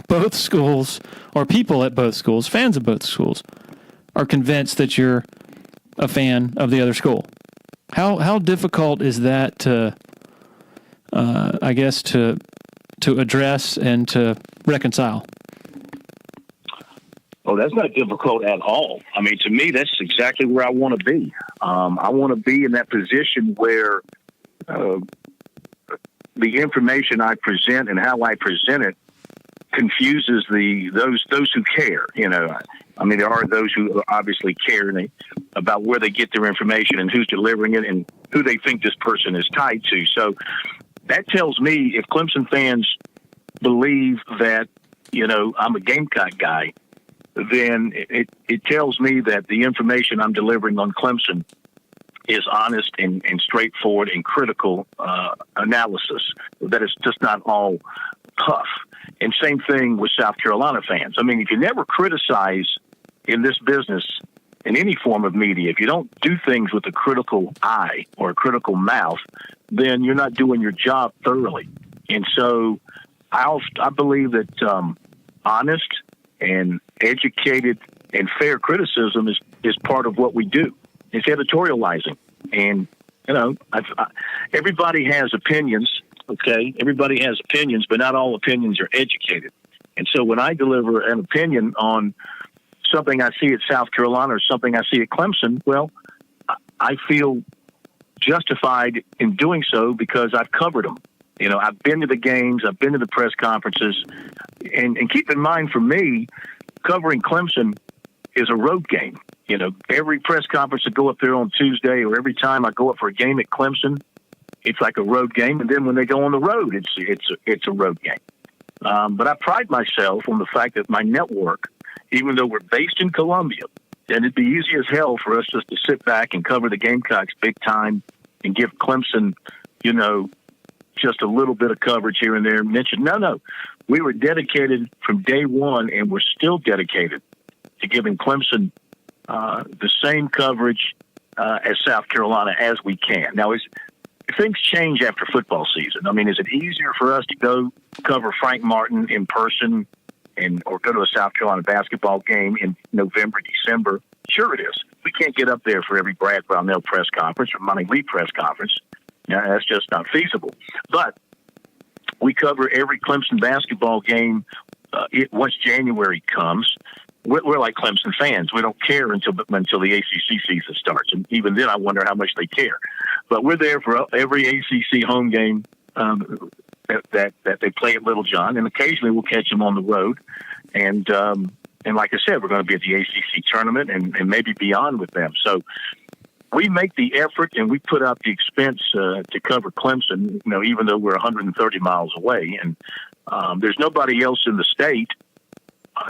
both schools, or people at both schools, fans of both schools, are convinced that you're a fan of the other school. How difficult is that to address and to reconcile? Oh, that's not difficult at all. I mean, to me, that's exactly where I want to be. I want to be in that position where the information I present and how I present it confuses those who care. I mean, there are those who obviously care about where they get their information and who's delivering it and who they think this person is tied to. So that tells me if Clemson fans believe that, I'm a Gamecock guy, then it tells me that the information I'm delivering on Clemson is honest and straightforward and critical analysis, that it's just not all puff. And same thing with South Carolina fans. I mean, if you never criticize in this business, in any form of media, if you don't do things with a critical eye or a critical mouth, then you're not doing your job thoroughly. And so I believe that honest and educated and fair criticism is part of what we do. It's editorializing. And, everybody has opinions, okay? Everybody has opinions, but not all opinions are educated. And so when I deliver an opinion on something I see at South Carolina or something I see at Clemson, well, I feel justified in doing so because I've covered them. I've been to the games, I've been to the press conferences, and keep in mind, for me, covering Clemson is a road game. Every press conference I go up there on Tuesday, or every time I go up for a game at Clemson, it's like a road game. And then when they go on the road, it's a road game. But I pride myself on the fact that my network, even though we're based in Columbia, and it'd be easy as hell for us just to sit back and cover the Gamecocks big time and give Clemson, just a little bit of coverage here and there. No. We were dedicated from day one, and we're still dedicated to giving Clemson the same coverage as South Carolina as we can. Now, things change after football season. I mean, is it easier for us to go cover Frank Martin in person or go to a South Carolina basketball game in November, December? Sure it is. We can't get up there for every Brad Brownell press conference or Monty Lee press conference. That's just not feasible. But we cover every Clemson basketball game once January comes. We're like Clemson fans. We don't care until the ACC season starts. And even then, I wonder how much they care. But we're there for every ACC home game that they play at Little John. And occasionally we'll catch them on the road. And like I said, we're going to be at the ACC tournament and maybe beyond with them. So we make the effort and we put out the expense to cover Clemson, even though we're 130 miles away. And there's nobody else in the state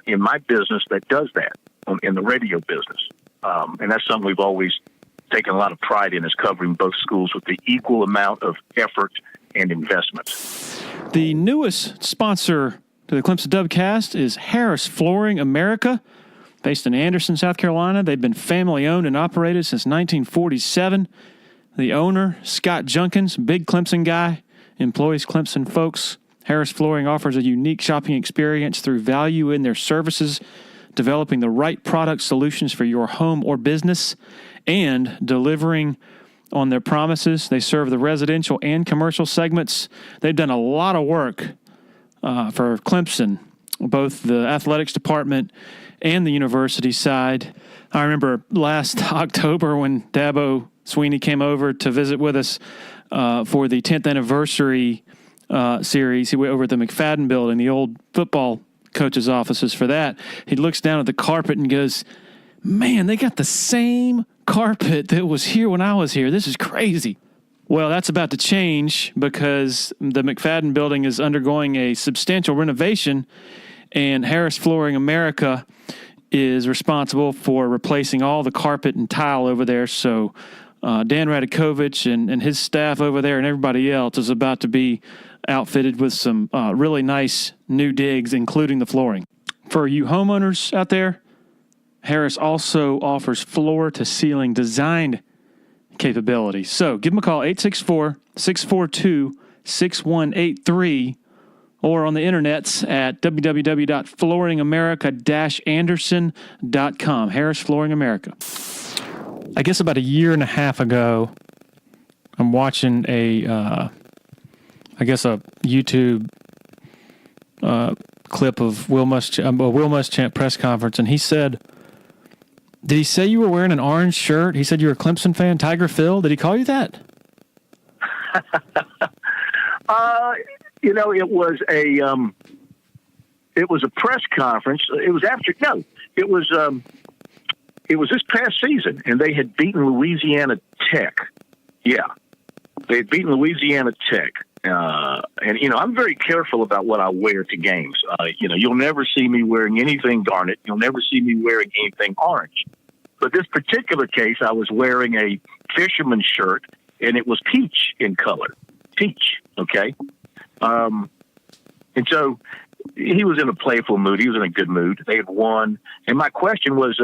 in my business that does that in the radio business. And that's something we've always taken a lot of pride in, is covering both schools with the equal amount of effort and investment. The newest sponsor to the Clemson Dubcast is Harris Flooring America, based in Anderson, South Carolina. They've been family-owned and operated since 1947. The owner, Scott Junkins, big Clemson guy, employs Clemson folks. Harris Flooring offers a unique shopping experience through value in their services, developing the right product solutions for your home or business, and delivering on their promises. They serve the residential and commercial segments. They've done a lot of work for Clemson, both the athletics department and the university side. I remember last October when Dabo Sweeney came over to visit with us for the 10th anniversary series. He went over at the McFadden building, the old football coach's offices for that. He looks down at the carpet and goes, "Man, they got the same carpet that was here when I was here. This is crazy." Well, that's about to change because the McFadden building is undergoing a substantial renovation, and Harris Flooring America is responsible for replacing all the carpet and tile over there. So Dan Radakovich and his staff over there and everybody else is about to be outfitted with some really nice new digs, including the flooring. For you homeowners out there, Harris also offers floor-to-ceiling design capabilities. So give them a call, 864-642-6183, or on the internets at www.flooringamerica-anderson.com. Harris Flooring America. I guess about a year and a half ago, I'm watching a YouTube clip of Will Muschamp press conference, and he said, did he say you were wearing an orange shirt? He said you were a Clemson fan, Tiger Phil. Did he call you that? It was a press conference. It was this past season, and they had beaten Louisiana Tech. Yeah, they had beaten Louisiana Tech. And I'm very careful about what I wear to games. You'll never see me wearing anything garnet. You'll never see me wearing anything orange. But this particular case, I was wearing a fisherman shirt, and it was peach in color. Peach, okay? And so he was in a playful mood. He was in a good mood. They had won. And my question was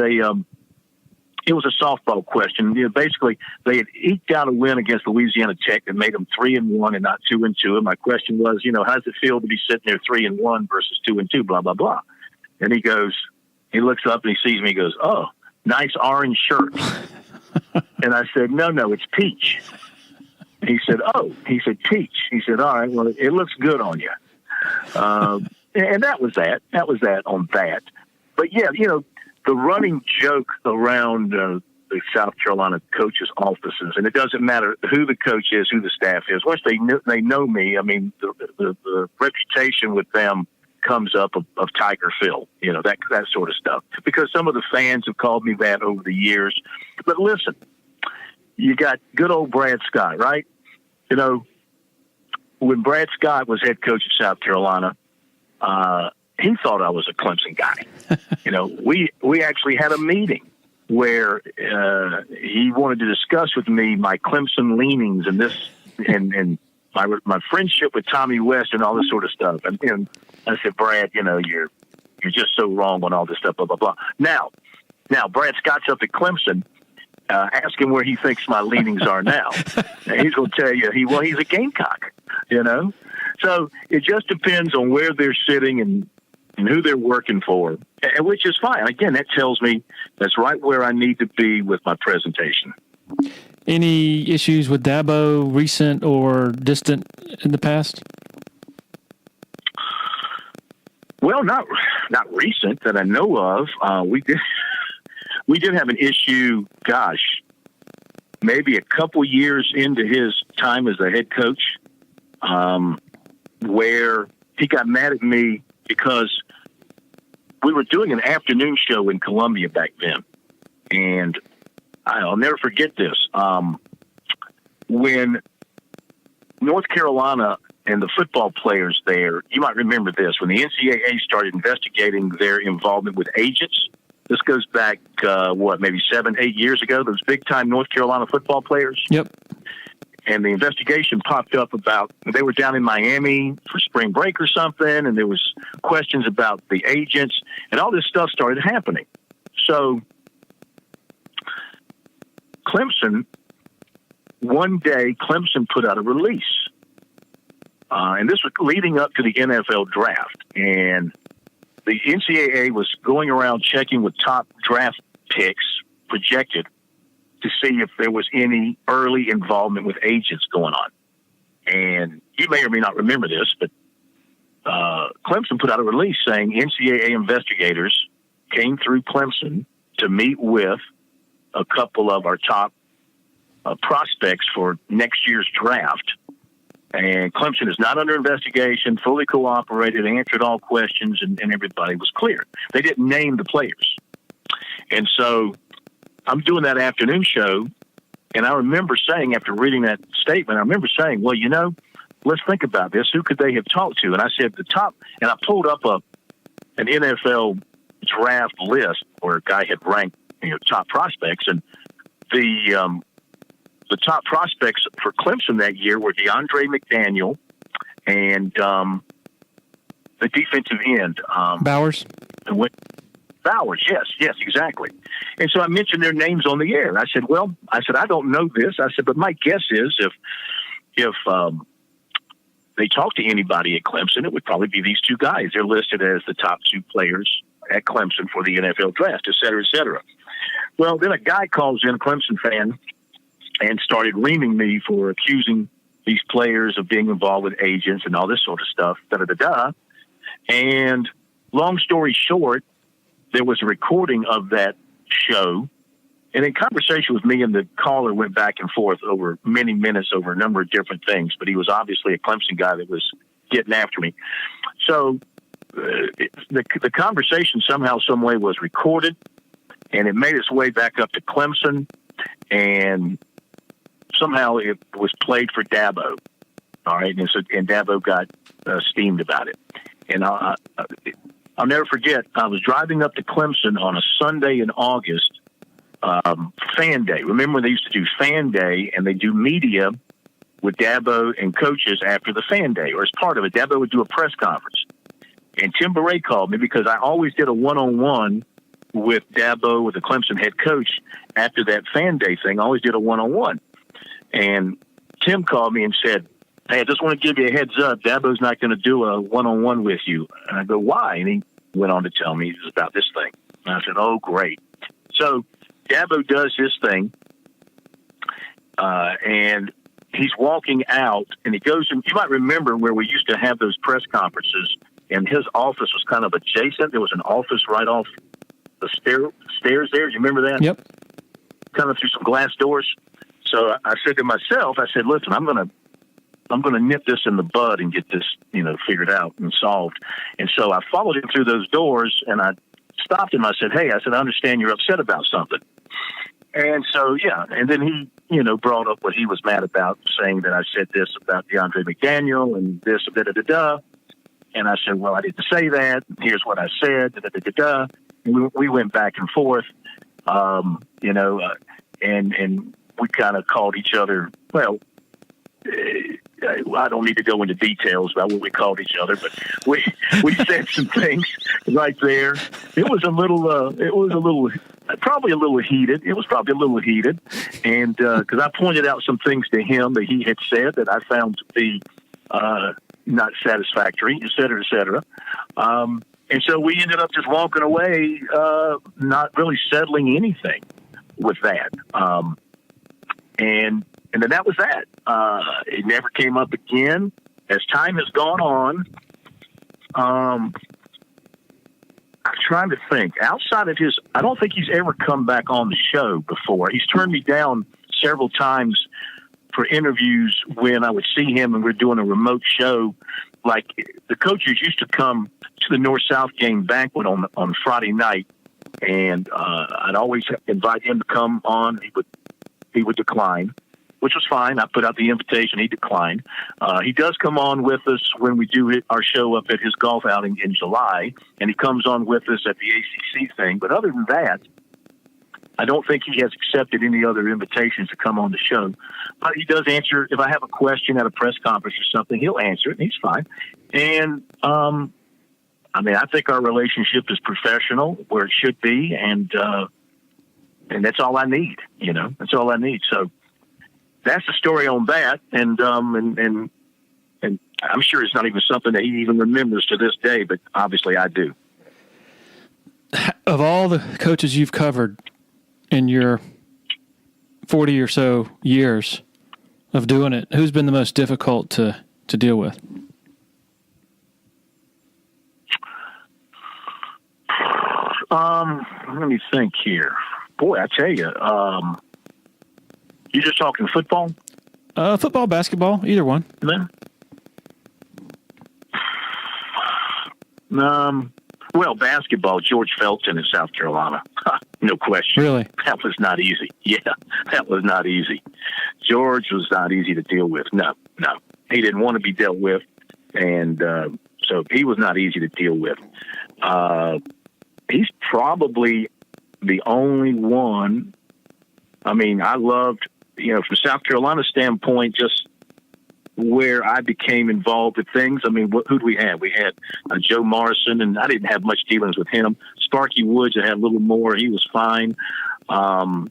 it was a softball question. Basically, they had eked out a win against Louisiana Tech that made them 3-1 and not 2-2. And my question was, how does it feel to be sitting there 3-1 versus 2-2? Blah blah blah. And he looks up and he sees me. He goes, "Oh, nice orange shirt." And I said, "No, it's peach." And he said, "Oh," he said, "Peach." He said, "All right, well, it looks good on you." And that was that. That was that on that. But yeah, the running joke around the South Carolina coaches' offices, and it doesn't matter who the coach is, who the staff is. Once they know me, I mean, the reputation with them comes up of Tiger Phil, that sort of stuff. Because some of the fans have called me that over the years. But listen, you got good old Brad Scott, right? When Brad Scott was head coach of South Carolina, he thought I was a Clemson guy. We actually had a meeting where he wanted to discuss with me my Clemson leanings and and my friendship with Tommy West and all this sort of stuff. And I said, "Brad, you're just so wrong on all this stuff, blah blah blah." Now Brad Scott's up at Clemson. Ask him where he thinks my leanings are now. And he's going to tell you he's a Gamecock. So it just depends on where they're sitting and who they're working for, which is fine. Again, that tells me that's right where I need to be with my presentation. Any issues with Dabo, recent or distant in the past? Well, not recent that I know of. We did have an issue, maybe a couple years into his time as the head coach, where he got mad at me because we were doing an afternoon show in Columbia back then. And I'll never forget this. When North Carolina and the football players there, you might remember this, when the NCAA started investigating their involvement with agents. This goes back, maybe 7-8 years ago, those big-time North Carolina football players? Yep. and the investigation popped up about they were down in Miami for spring break or something, and there was questions about the agents, and all this stuff started happening. So Clemson, one day, Clemson put out a release, and this was leading up to the NFL draft, and the NCAA was going around checking with top draft picks projected to see if there was any early involvement with agents going on. And you may or may not remember this, but Clemson put out a release saying NCAA investigators came through Clemson to meet with a couple of our top prospects for next year's draft. And Clemson is not under investigation, fully cooperated, answered all questions, and everybody was clear. They didn't name the players. And so I'm doing that afternoon show, and I remember saying, after reading that statement, I remember saying, well, let's think about this. Who could they have talked to? And I said the top, and I pulled up an NFL draft list where a guy had ranked top prospects, and the top prospects for Clemson that year were DeAndre McDaniel and the defensive end. Bowers? Bowers, yes, exactly. And so I mentioned their names on the air. I said, I don't know this. I said, but my guess is if they talk to anybody at Clemson, it would probably be these two guys. They're listed as the top two players at Clemson for the NFL draft, et cetera, et cetera. Well, then a guy calls in, a Clemson fan, and started reaming me for accusing these players of being involved with agents and all this sort of stuff, da-da-da-da. And long story short, there was a recording of that show, and in conversation with me and the caller went back and forth over many minutes over a number of different things, but he was obviously a Clemson guy that was getting after me. So the conversation somehow, some way was recorded, and it made its way back up to Clemson, and somehow it was played for Dabo. All right. And Dabo got steamed about it. And I'll never forget, I was driving up to Clemson on a Sunday in August, Fan Day. Remember when they used to do Fan Day, and they do media with Dabo and coaches after the Fan Day, or as part of it, Dabo would do a press conference. And Tim Beret called me because I always did a one-on-one with Dabo, with the Clemson head coach, after that Fan Day thing. I always did a one-on-one. And Tim called me and said, hey, I just want to give you a heads up. Dabo's not going to do a one-on-one with you. And I go, why? And he went on to tell me about this thing. And I said, oh, great. So Dabo does his thing, and he's walking out, and he goes, and you might remember where we used to have those press conferences, and his office was kind of adjacent. There was an office right off the stairs there. Do you remember that? Yep. Kind of through some glass doors. So I said to myself, listen, I'm going to nip this in the bud and get this, figured out and solved. And so I followed him through those doors, and I stopped him. I said, hey, I understand you're upset about something. And so, yeah. And then he, brought up what he was mad about, saying that I said this about DeAndre McDaniel and this, da-da-da-da. And I said, well, I didn't say that. Here's what I said, da-da-da-da. And we went back and forth, and we kind of called each other, well, I don't need to go into details about what we called each other, but we said some things right there. It was probably a little heated. It was probably a little heated. And, cause I pointed out some things to him that he had said that I found to be, not satisfactory, et cetera, et cetera. And so we ended up just walking away, not really settling anything with that. And then that was that. It never came up again. As time has gone on, I'm trying to think. Outside of I don't think he's ever come back on the show before. He's turned me down several times for interviews when I would see him and we're doing a remote show. Like the coaches used to come to the North-South game banquet on Friday night, and I'd always invite him to come on. He would decline, which was fine. I put out the invitation. He declined. He does come on with us when we do our show up at his golf outing in July, and he comes on with us at the ACC thing. But other than that, I don't think he has accepted any other invitations to come on the show. But he does answer. If I have a question at a press conference or something, he'll answer it, and he's fine. And, I mean, I think our relationship is professional where it should be, and that's all I need, you know. That's all I need. So that's the story on that, and I'm sure it's not even something that he even remembers to this day, but obviously I do. Of all the coaches you've covered in your 40 or so years of doing it, who's been the most difficult to deal with? Let me think here. Boy, I tell you, you're just talking football? Football, basketball, either one. Well, basketball, George Felton in South Carolina. No question. Really? That was not easy. Yeah, that was not easy. George was not easy to deal with. No. He didn't want to be dealt with, and so he was not easy to deal with. He's probably the only one. I mean, I loved, you know, from South Carolina standpoint, just where I became involved with things. I mean, who do we have? We had Joe Morrison, and I didn't have much dealings with him. Sparky Woods, I had a little more. He was fine. Lou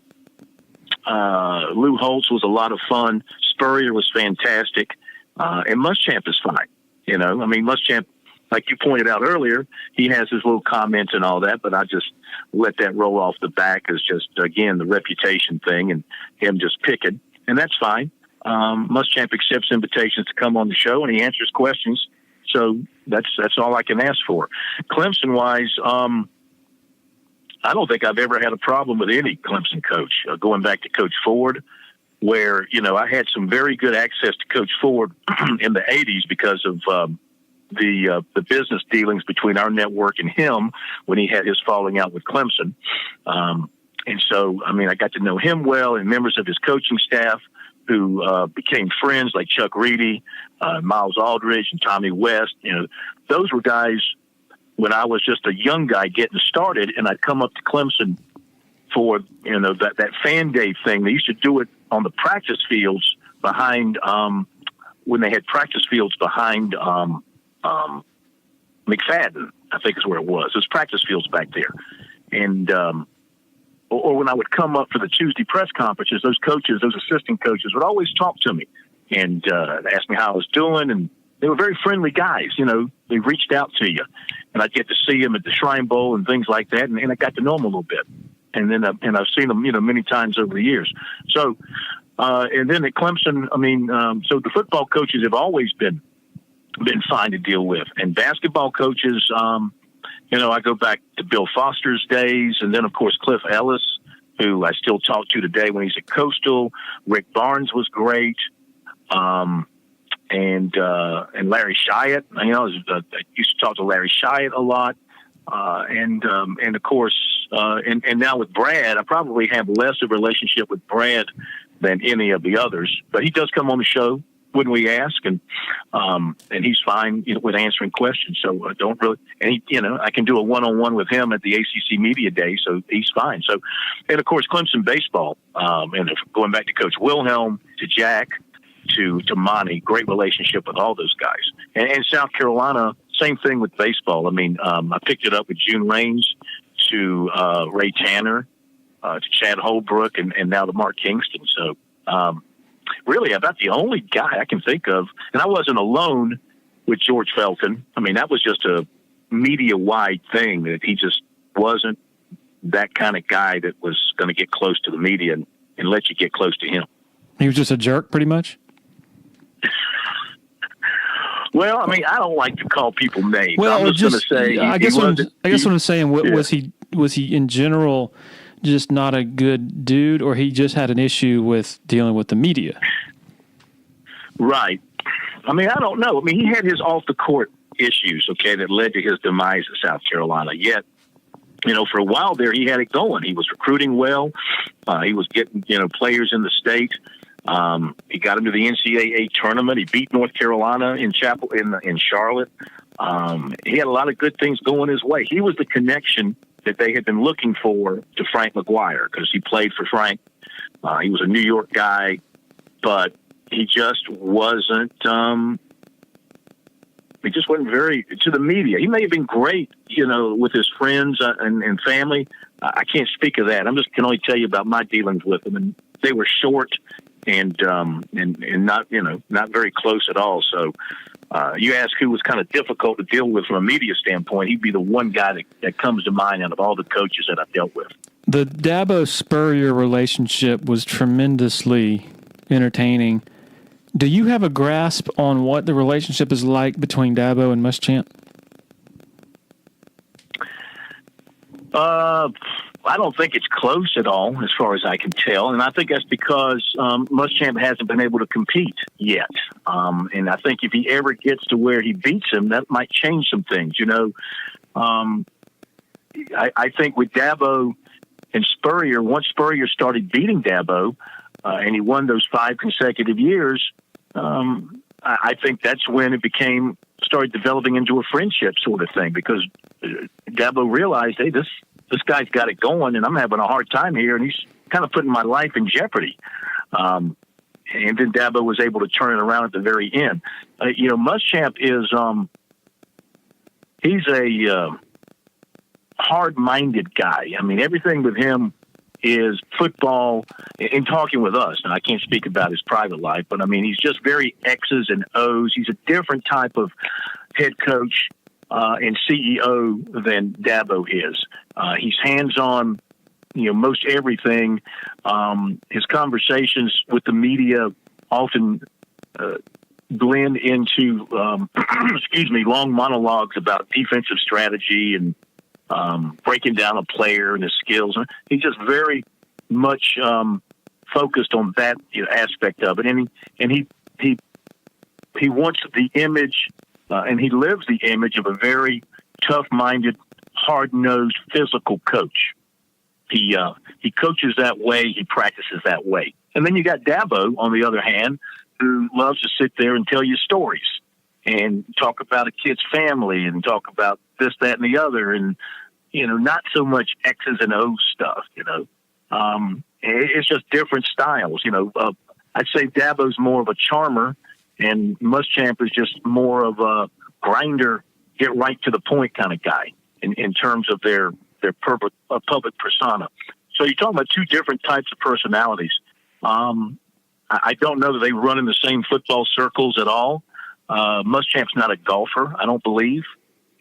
Holtz was a lot of fun. Spurrier was fantastic. And Muschamp is fine. You know, I mean, Muschamp, like you pointed out earlier, he has his little comments and all that, but I just let that roll off the back as just, again, the reputation thing and him just picking. And that's fine. Muschamp accepts invitations to come on the show, and he answers questions. So that's all I can ask for. Clemson-wise, I don't think I've ever had a problem with any Clemson coach. Going back to Coach Ford, where, you know, I had some very good access to Coach Ford in the 80s because of the business dealings between our network and him when he had his falling out with Clemson. And so, I mean, I got to know him well, and members of his coaching staff who became friends, like Chuck Reedy, Miles Aldridge, and Tommy West. You know, those were guys when I was just a young guy getting started, and I'd come up to Clemson for, you know, that fan day thing. They used to do it on the practice fields behind when they had practice fields behind McFadden, I think is where it was. It was practice fields back there. And or when I would come up for the Tuesday press conferences, those coaches, those assistant coaches would always talk to me and ask me how I was doing. And they were very friendly guys. You know, they reached out to you, and I'd get to see them at the Shrine Bowl and things like that. And I got to know them a little bit. And then and I've seen them, you know, many times over the years. So, and then at Clemson, I mean, so the football coaches have always been fine to deal with, and basketball coaches, you know, I go back to Bill Foster's days, and then of course Cliff Ellis, who I still talk to today when he's at Coastal. Rick Barnes was great, and Larry Shyatt. You know, I used to talk to Larry Shyatt a lot, and of course, and now with Brad, I probably have less of a relationship with Brad than any of the others, but he does come on the show when we ask, and he's fine, you know, with answering questions. So I don't really, and he, you know, I can do a one-on-one with him at the ACC Media Day, so he's fine. So, and of course, Clemson baseball, and going back to Coach Wilhelm, to Jack, to Monty, great relationship with all those guys. And South Carolina, same thing with baseball. I mean, I picked it up with June Raines, to Ray Tanner, to Chad Holbrook, and now to Mark Kingston. So, really about the only guy I can think of, and I wasn't alone with George Felton. I mean, that was just a media-wide thing, that he just wasn't that kind of guy that was going to get close to the media and let you get close to him. He was just a jerk, pretty much? Well, I mean, I don't like to call people names. Well, I'm just going to say, I guess what I'm saying, was he in general just not a good dude, or he just had an issue with dealing with the media? Right. I mean, I don't know. I mean, he had his off-the-court issues, okay, that led to his demise at South Carolina. Yet, you know, for a while there, he had it going. He was recruiting well. He was getting, you know, players in the state. He got him to the NCAA tournament. He beat North Carolina in Charlotte. He had a lot of good things going his way. He was the connection that they had been looking for to Frank McGuire, because he played for Frank. He was a New York guy, but he just wasn't. He just wasn't very to the media. He may have been great, with his friends and family. I can't speak of that. Can only tell you about my dealings with him, and they were short and not not very close at all. So you ask who was kind of difficult to deal with from a media standpoint, he'd be the one guy that comes to mind out of all the coaches that I've dealt with. The Dabo-Spurrier relationship was tremendously entertaining. Do you have a grasp on what the relationship is like between Dabo and Muschamp? I don't think it's close at all, as far as I can tell. And I think that's because Muschamp hasn't been able to compete yet. And I think if he ever gets to where he beats him, that might change some things. I think with Dabo and Spurrier, once Spurrier started beating Dabo, and he won those 5 consecutive years, I think that's when it started developing into a friendship sort of thing, because Dabo realized, hey, this guy's got it going, and I'm having a hard time here, and he's kind of putting my life in jeopardy. And then Dabo was able to turn it around at the very end. Muschamp is he's a hard-minded guy. I mean, everything with him is football. In talking with us, and I can't speak about his private life, but I mean, he's just very X's and O's. He's a different type of head coach and CEO than Dabo is. He's hands-on, most everything. His conversations with the media often blend into, long monologues about defensive strategy and breaking down a player and his skills. He's just very much focused on that aspect of it, and he wants the image, and he lives the image of a very tough-minded, hard-nosed, physical coach. He coaches that way. He practices that way. And then you got Dabo, on the other hand, who loves to sit there and tell you stories and talk about a kid's family and talk about this, that, and the other, and not so much X's and O's stuff. It's just different styles. I'd say Dabo's more of a charmer, and Muschamp is just more of a grinder, get right to the point kind of guy in terms of their public persona. So you're talking about two different types of personalities. I don't know that they run in the same football circles at all. Muschamp's not a golfer, I don't believe.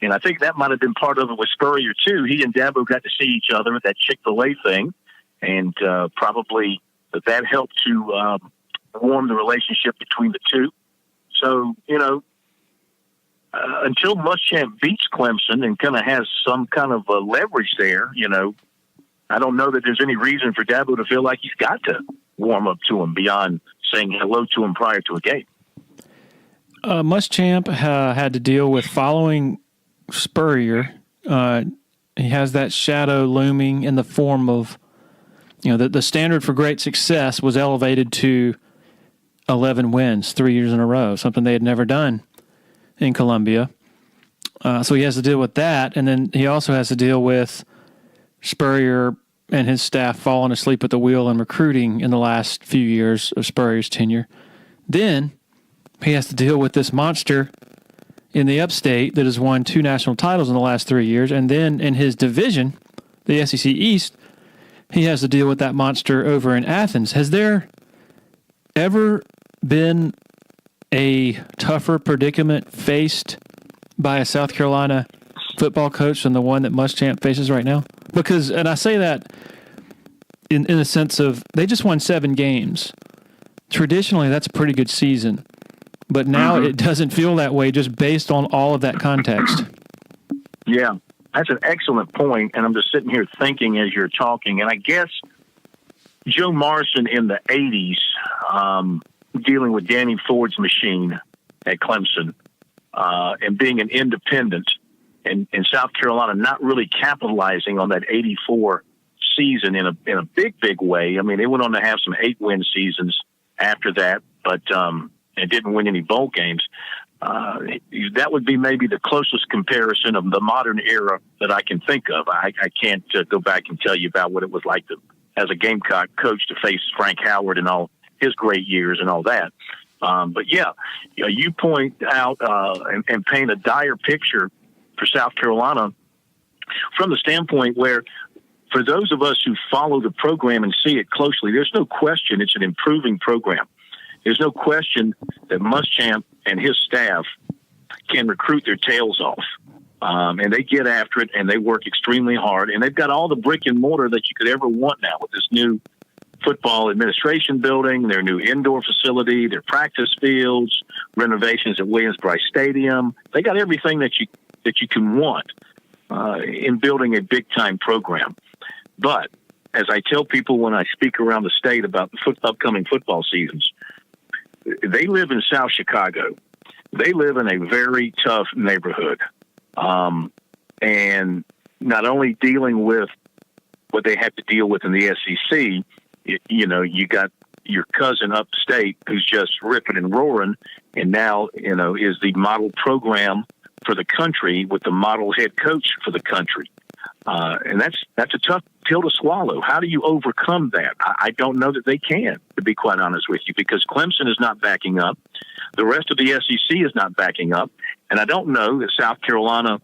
And I think that might have been part of it with Spurrier, too. He and Dabo got to see each other at that Chick-fil-A thing, and probably that helped to warm the relationship between the two. So, until Muschamp beats Clemson and kind of has some kind of leverage there, I don't know that there's any reason for Dabo to feel like he's got to warm up to him beyond saying hello to him prior to a game. Muschamp had to deal with following Spurrier. He has that shadow looming in the form of, the standard for great success was elevated to 11 wins 3 years in a row, something they had never done in Columbia. So he has to deal with that, and then he also has to deal with Spurrier and his staff falling asleep at the wheel in recruiting in the last few years of Spurrier's tenure. Then he has to deal with this monster in the upstate that has won 2 national titles in the last 3 years. And then in his division, the SEC East, he has to deal with that monster over in Athens. Has there ever been a tougher predicament faced by a South Carolina football coach than the one that Muschamp faces right now? Because, and I say that in the sense of they just won 7 games. Traditionally, that's a pretty good season. But now it doesn't feel that way just based on all of that context. Yeah, that's an excellent point, and I'm just sitting here thinking as you're talking. And I guess Joe Morrison in the 80s, dealing with Danny Ford's machine at Clemson, and being an independent, and South Carolina not really capitalizing on that 84 season in a big way. I mean, they went on to have some 8-win seasons after that, but it didn't win any bowl games. that would be maybe the closest comparison of the modern era that I can think of. I can't go back and tell you about what it was like as a Gamecock coach to face Frank Howard and all his great years and all that. But yeah, you point out and paint a dire picture for South Carolina from the standpoint where, for those of us who follow the program and see it closely, there's no question it's an improving program. There's no question that Muschamp and his staff can recruit their tails off. And they get after it, and they work extremely hard. And they've got all the brick and mortar that you could ever want now with this new football administration building, their new indoor facility, their practice fields, renovations at Williams-Brice Stadium. They got everything that you can want in building a big-time program. But as I tell people when I speak around the state about the upcoming football seasons, they live in South Chicago. They live in a very tough neighborhood. And not only dealing with what they have to deal with in the SEC, you got your cousin upstate who's just ripping and roaring, and now, is the model program for the country with the model head coach for the country. And that's a tough pill to swallow. How do you overcome that? I don't know that they can, to be quite honest with you, because Clemson is not backing up. The rest of the SEC is not backing up. And I don't know that South Carolina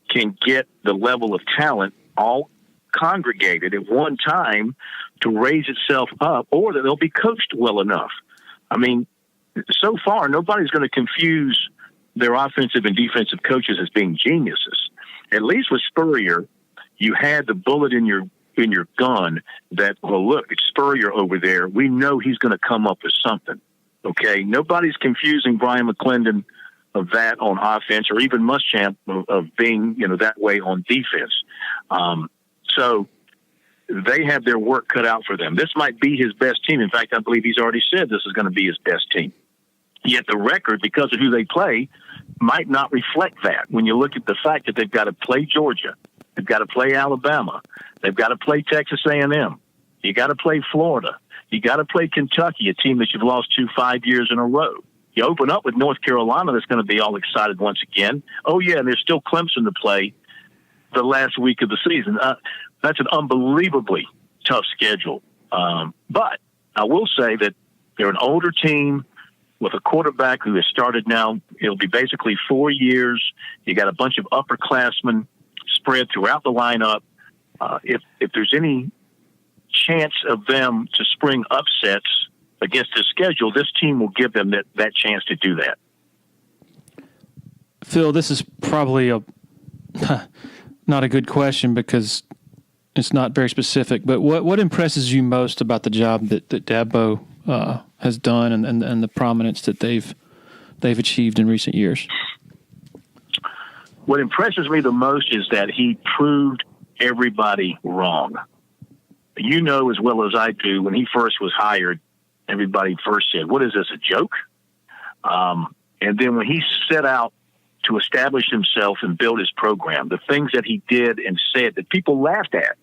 can get the level of talent all congregated at one time to raise itself up, or that they'll be coached well enough. I mean, so far, nobody's going to confuse their offensive and defensive coaches as being geniuses. At least with Spurrier, you had the bullet in your gun that, well, look, it's Spurrier over there. We know he's going to come up with something. Okay, nobody's confusing Brian McClendon of that on offense, or even Muschamp of being that way on defense. So they have their work cut out for them. This might be his best team. In fact, I believe he's already said this is going to be his best team. Yet the record, because of who they play, might not reflect that. When you look at the fact that they've got to play Georgia, they've got to play Alabama, they've got to play Texas A&M, you got to play Florida, you got to play Kentucky, a team that you've lost to 5 years in a row. You open up with North Carolina, that's going to be all excited once again. Oh, yeah, and there's still Clemson to play the last week of the season. That's an unbelievably tough schedule. But I will say that they're an older team with a quarterback who has started now. It'll be basically 4 years. You got a bunch of upperclassmen spread throughout the lineup. If there's any chance of them to spring upsets against the schedule, this team will give them that chance to do that. Phil, this is probably not a good question because it's not very specific, but what impresses you most about the job that Dabo has done and the prominence that they've achieved in recent years? What impresses me the most is that he proved everybody wrong. You know as well as I do, when he first was hired, everybody first said, what is this, a joke? And then when he set out to establish himself and build his program, the things that he did and said that people laughed at,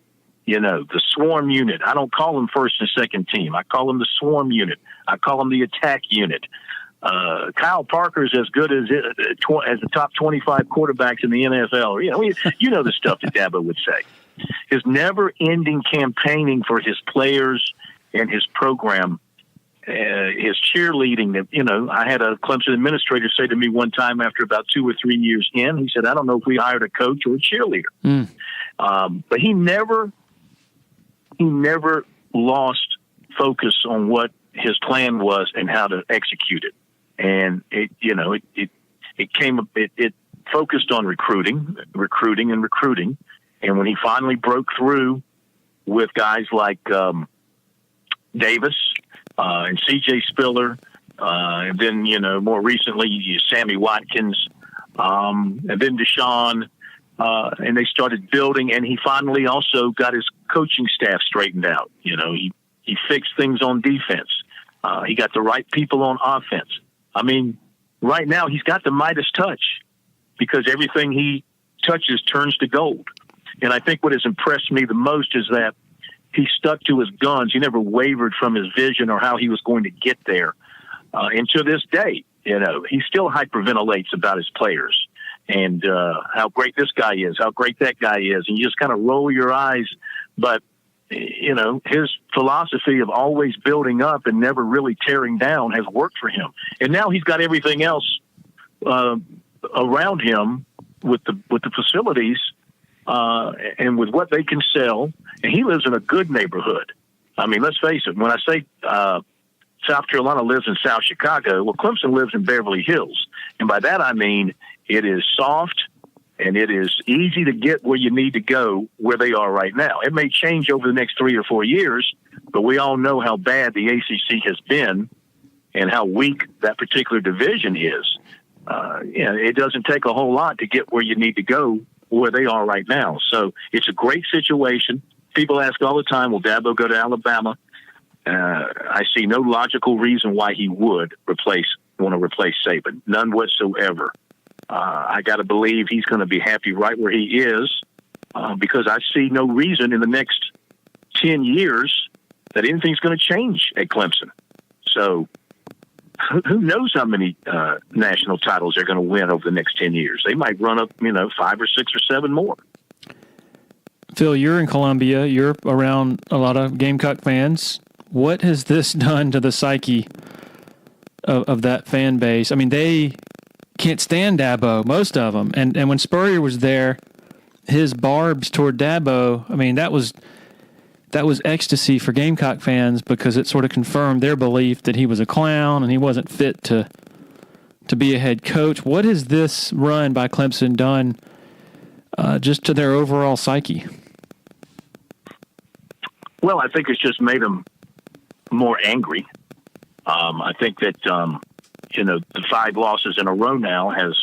the swarm unit. I don't call them first and second team. I call them the swarm unit. I call them the attack unit. Kyle Parker's as good as the top 25 quarterbacks in the NFL. You know the stuff that Dabo would say. His never-ending campaigning for his players and his program, his cheerleading. I had a Clemson administrator say to me one time after about 2 or 3 years in, he said, I don't know if we hired a coach or a cheerleader. But he never lost focus on what his plan was and how to execute it. And it focused on recruiting. And when he finally broke through with guys like Davis and C.J. Spiller, and then more recently Sammy Watkins, and then Deshaun, and they started building. And he finally also got his coaching staff straightened out. He fixed things on defense. He got the right people on offense. I mean, right now he's got the Midas touch because everything he touches turns to gold. And I think what has impressed me the most is that he stuck to his guns. He never wavered from his vision or how he was going to get there. And to this day, he still hyperventilates about his players and how great this guy is, how great that guy is. And you just kind of roll your eyes. But, his philosophy of always building up and never really tearing down has worked for him. And now he's got everything else around him with the facilities and with what they can sell. And he lives in a good neighborhood. I mean, let's face it. When I say South Carolina lives in South Chicago, well, Clemson lives in Beverly Hills. And by that I mean it is soft and it is easy to get where you need to go where they are right now. It may change over the next 3 or 4 years, but we all know how bad the ACC has been and how weak that particular division is. It doesn't take a whole lot to get where you need to go where they are right now. So it's a great situation. People ask all the time, will Dabo go to Alabama? I see no logical reason why he would want to replace Saban. None whatsoever. I got to believe he's going to be happy right where he is because I see no reason in the next 10 years that anything's going to change at Clemson. So who knows how many national titles they're going to win over the next 10 years. They might run up, 5 or 6 or 7 more. Phil, you're in Columbia. You're around a lot of Gamecock fans. What has this done to the psyche of that fan base? I mean, they can't stand Dabo, most of them. And when Spurrier was there, his barbs toward Dabo, I mean, that was ecstasy for Gamecock fans because it sort of confirmed their belief that he was a clown and he wasn't fit to be a head coach. What has this run by Clemson done just to their overall psyche? Well, I think it's just made them more angry. I think that, the 5 losses in a row now has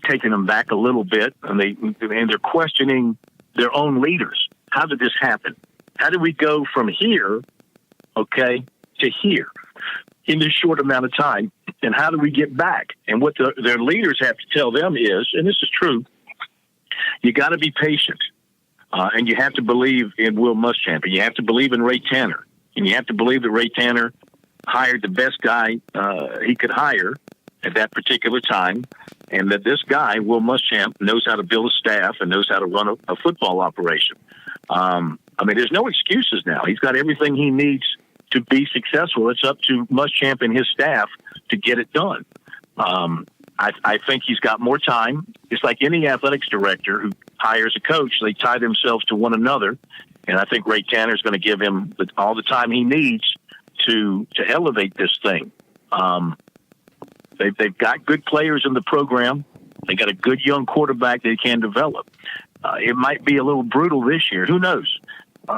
taken them back a little bit, and they're questioning their own leaders. How did this happen? How did we go from here, to here in this short amount of time? And how do we get back? And what their leaders have to tell them is, and this is true, you got to be patient. And you have to believe in Will Muschamp, and you have to believe in Ray Tanner, and you have to believe that Ray Tanner hired the best guy he could hire at that particular time, and that this guy, Will Muschamp, knows how to build a staff and knows how to run a football operation. There's no excuses now. He's got everything he needs to be successful. It's up to Muschamp and his staff to get it done. I think he's got more time. It's like any athletics director who hires a coach, they tie themselves to one another. And I think Ray Tanner is going to give him all the time he needs to elevate this thing. They've got good players in the program. They got a good young quarterback they can develop. It might be a little brutal this year. Who knows?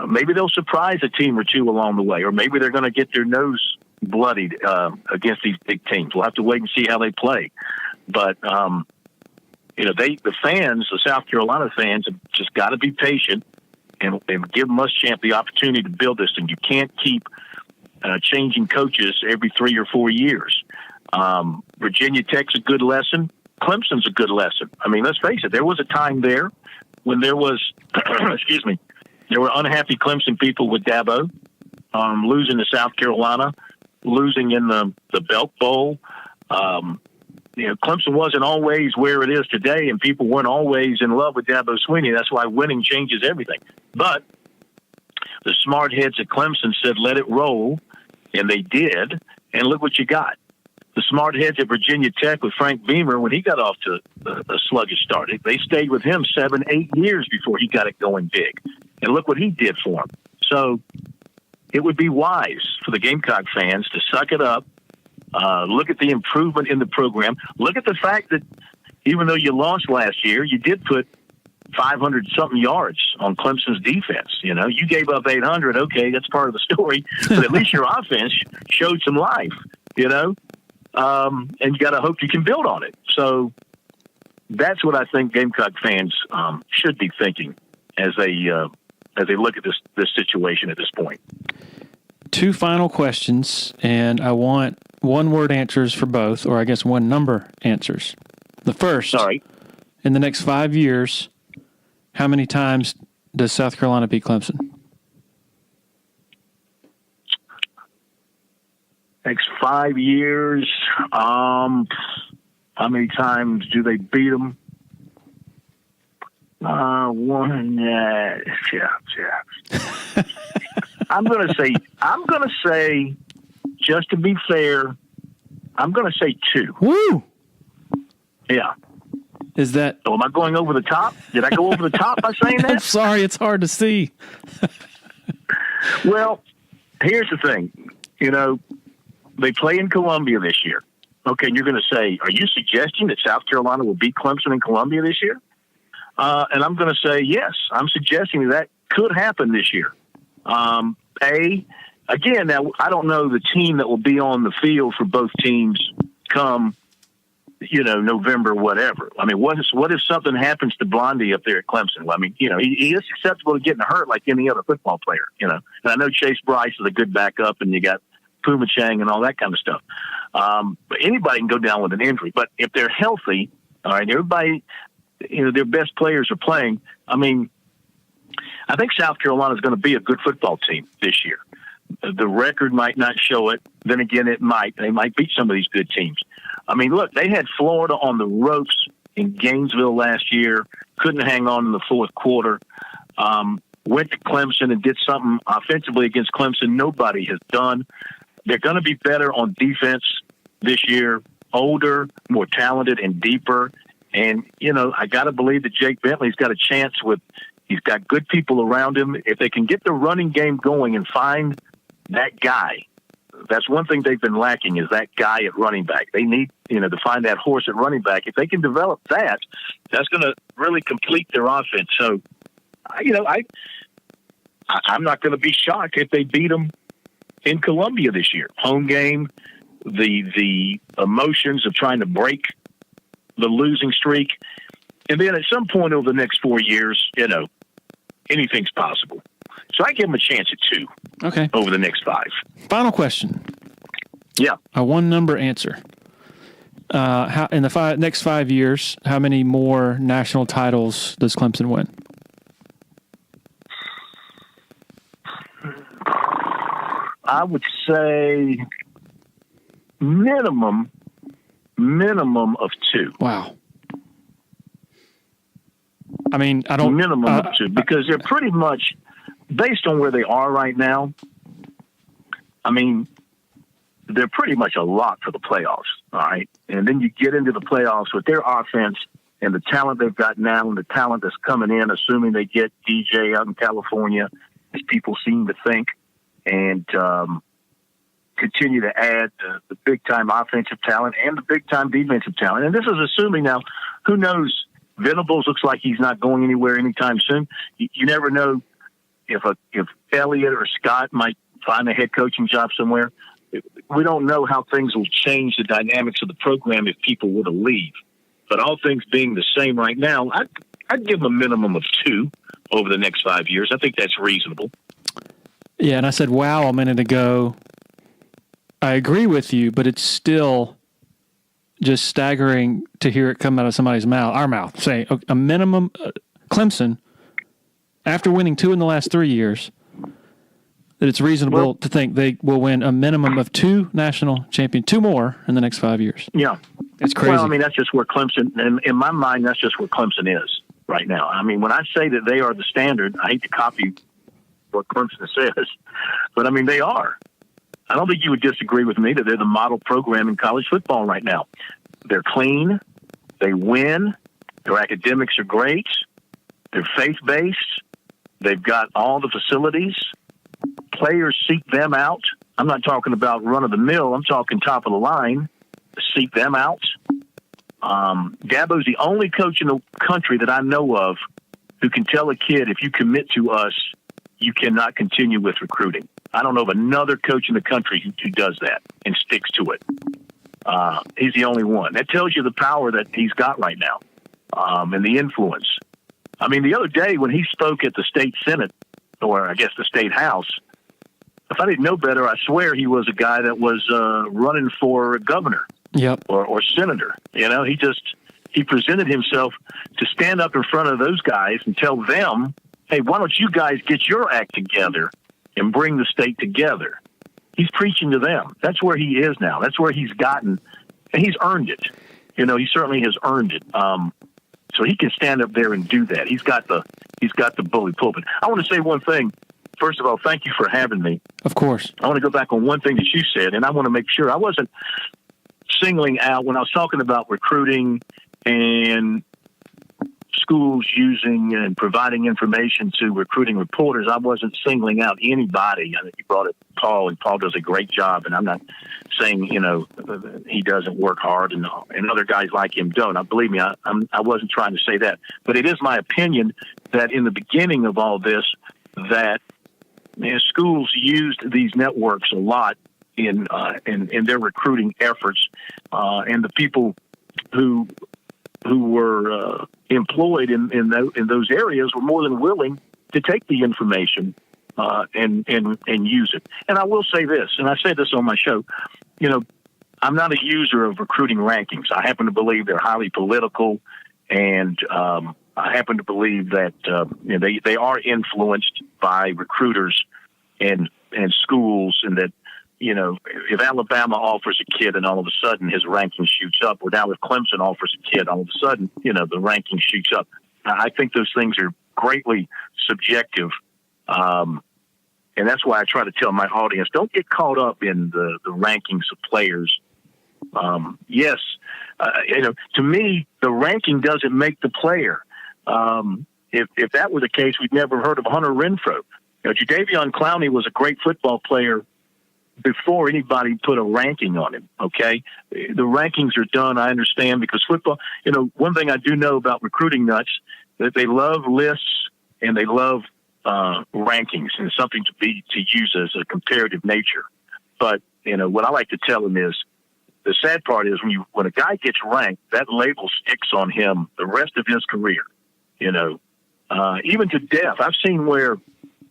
Maybe they'll surprise a team or two along the way, or maybe they're going to get their nose bloodied against these big teams. We'll have to wait and see how they play. But, the fans, the South Carolina fans, have just got to be patient and give Muschamp the opportunity to build this. And you can't keep changing coaches every 3 or 4 years. Virginia Tech's a good lesson. Clemson's a good lesson. I mean, let's face it, there was a time there when there was, there were unhappy Clemson people with Dabo, losing to South Carolina, losing in the Belk Bowl. Clemson wasn't always where it is today, and people weren't always in love with Dabo Swinney. That's why winning changes everything. But the smart heads at Clemson said, let it roll, and they did, and look what you got. The smart heads at Virginia Tech with Frank Beamer, when he got off to a sluggish start, they stayed with him 7-8 years before he got it going big. And look what he did for him. So it would be wise for the Gamecock fans to suck it up, look at the improvement in the program, look at the fact that even though you lost last year, you did put 500-something yards on Clemson's defense. You gave up 800. Okay, that's part of the story. But at least your offense showed some life, and you got to hope you can build on it. So that's what I think Gamecock fans should be thinking as they look at this situation at this point. 2 final questions, and I want one-word answers for both, or I guess one-number answers. The first, all right. In the next 5 years, how many times does South Carolina beat Clemson? Next 5 years, how many times do they beat them? One, yeah. I'm gonna say, just to be fair, I'm gonna say 2. Woo! Yeah. Is that? So am I going over the top? Did I go over the top by saying that? I'm sorry, it's hard to see. Well, here's the thing. They play in Columbia this year. Okay, and you're going to say, are you suggesting that South Carolina will beat Clemson in Columbia this year? And I'm going to say, yes, I'm suggesting that could happen this year. Again, now, I don't know the team that will be on the field for both teams come, November, whatever. I mean, what if something happens to Blondie up there at Clemson? I mean, he is susceptible to getting hurt like any other football player, And I know Chase Bryce is a good backup, and you got Puma Chang and all that kind of stuff. But anybody can go down with an injury. But if they're healthy, all right, everybody, their best players are playing. I mean, I think South Carolina is going to be a good football team this year. The record might not show it. Then again, it might. They might beat some of these good teams. I mean, look, they had Florida on the ropes in Gainesville last year, couldn't hang on in the fourth quarter. Went to Clemson and did something offensively against Clemson nobody has done. They're going to be better on defense this year, older, more talented, and deeper. And, I got to believe that Jake Bentley's got a chance he's got good people around him. If they can get the running game going and find that guy, that's one thing they've been lacking is that guy at running back. They need, to find that horse at running back. If they can develop that, that's going to really complete their offense. So, I'm not going to be shocked if they beat them in Columbia this year. Home game, the emotions of trying to break the losing streak. And then at some point over the next 4 years, anything's possible. So I give them a chance at 2. Okay. Over the next 5. Final question. Yeah. A one-number answer. How in the next 5 years, how many more national titles does Clemson win? I would say minimum of 2. Wow. I mean, I don't... Minimum of 2, because they're pretty much, based on where they are right now, I mean, they're pretty much a lock for the playoffs, all right? And then you get into the playoffs with their offense and the talent they've got now and the talent that's coming in, assuming they get DJ out in California, as people seem to think, and continue to add the big-time offensive talent and the big-time defensive talent. And this is assuming now, who knows, Venables looks like he's not going anywhere anytime soon. You never know if Elliott or Scott might find a head coaching job somewhere. We don't know how things will change the dynamics of the program if people were to leave. But all things being the same right now, I'd give them a minimum of 2 over the next 5 years. I think that's reasonable. Yeah, and I said, wow, a minute ago. I agree with you, but it's still just staggering to hear it come out of somebody's mouth, our mouth, saying a minimum, Clemson, after winning 2 in the last 3 years, that it's reasonable to think they will win a minimum of 2 national champions, 2 more in the next 5 years. Yeah. It's crazy. Well, I mean, that's just where Clemson, in my mind, that's just where Clemson is right now. I mean, when I say that they are the standard, I hate to copy what Clemson says, but I mean, they are. I don't think you would disagree with me that they're the model program in college football right now. They're clean. They win. Their academics are great. They're faith-based. They've got all the facilities. Players seek them out. I'm not talking about run-of-the-mill. I'm talking top of the line. Seek them out. Dabo's the only coach in the country that I know of who can tell a kid, if you commit to us, you cannot continue with recruiting. I don't know of another coach in the country who does that and sticks to it. He's the only one. That tells you the power that he's got right now and the influence. I mean, the other day when he spoke at the state Senate, or I guess the state house, if I didn't know better, I swear he was a guy that was running for governor or senator. You know, he presented himself to stand up in front of those guys and tell them, hey, why don't you guys get your act together and bring the state together? He's preaching to them. That's where he is now. That's where he's gotten, and he's earned it. You know, he certainly has earned it. So he can stand up there and do that. He's got the bully pulpit. I want to say one thing. First of all, thank you for having me. Of course. I want to go back on one thing that you said, and I want to make sure I wasn't singling out when I was talking about recruiting and schools using and providing information to recruiting reporters. I wasn't singling out anybody. I think you brought it Paul, and Paul does a great job. And I'm not saying, you know, he doesn't work hard and other guys like him don't. Believe me, I wasn't trying to say that. But it is my opinion that in the beginning of all this, that schools used these networks a lot in their recruiting efforts, and the people who were employed in those areas were more than willing to take the information and use it. And I will say this, and I say this on my show, you know, I'm not a user of recruiting rankings. I happen to believe they're highly political, and I happen to believe that you know, they are influenced by recruiters and schools, and that, you know, if Alabama offers a kid and all of a sudden his ranking shoots up, or now if Clemson offers a kid, all of a sudden, you know, the ranking shoots up. I think those things are greatly subjective. And that's why I try to tell my audience, don't get caught up in the rankings of players. Yes, you know, to me, the ranking doesn't make the player. If that were the case, we'd never heard of Hunter Renfrow. You know, Jadeveon Clowney was a great football player before anybody put a ranking on him, okay? The rankings are done, I understand, because football, you know, one thing I do know about recruiting nuts, that they love lists and they love rankings, and something to use as a comparative nature. But, you know, what I like to tell them is, the sad part is when a guy gets ranked, that label sticks on him the rest of his career, you know, even to death. I've seen where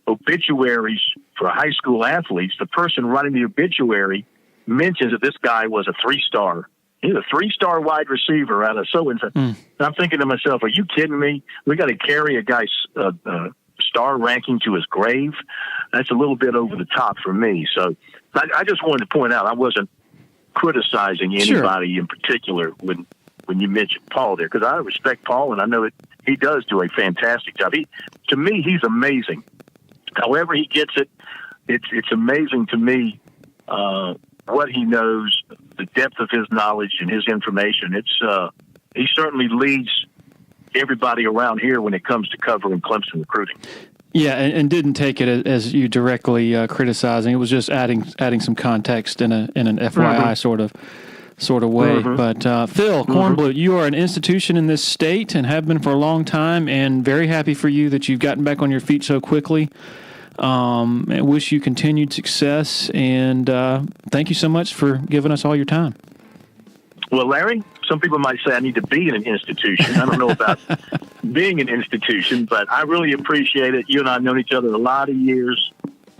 obituaries for high school athletes, the person writing the obituary mentions that this guy was a 3-star. He's a 3-star wide receiver out of so-and-so. And I'm thinking to myself, are you kidding me? We got to carry a guy's star ranking to his grave? That's a little bit over the top for me. So I just wanted to point out, I wasn't criticizing anybody in particular when you mentioned Paul there, because I respect Paul, and I know that he does do a fantastic job. To me, he's amazing. However he gets it, it's amazing to me what he knows, the depth of his knowledge and his information. He certainly leads everybody around here when it comes to covering Clemson recruiting. Yeah, and didn't take it as you directly criticizing. It was just adding some context in an FYI sort of way. But Phil Kornblut, you are an institution in this state and have been for a long time, and very happy for you that you've gotten back on your feet so quickly. I wish you continued success, and thank you so much for giving us all your time. Well, Larry, some people might say I need to be in an institution. I don't know about being an institution, but I really appreciate it. You and I have known each other a lot of years,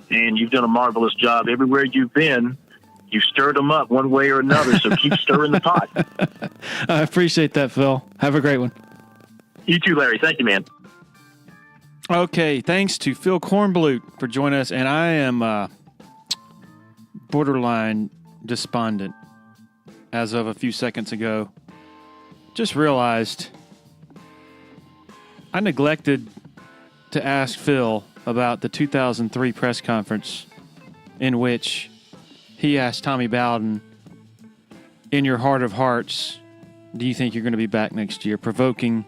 and you've done a marvelous job. Everywhere you've been, you've stirred them up one way or another, so keep stirring the pot. I appreciate that, Phil. Have a great one. You too, Larry. Thank you, man. Okay, thanks to Phil Kornblut for joining us, and I am borderline despondent as of a few seconds ago. Just realized I neglected to ask Phil about the 2003 press conference in which he asked Tommy Bowden, in your heart of hearts, do you think you're going to be back next year? Provoking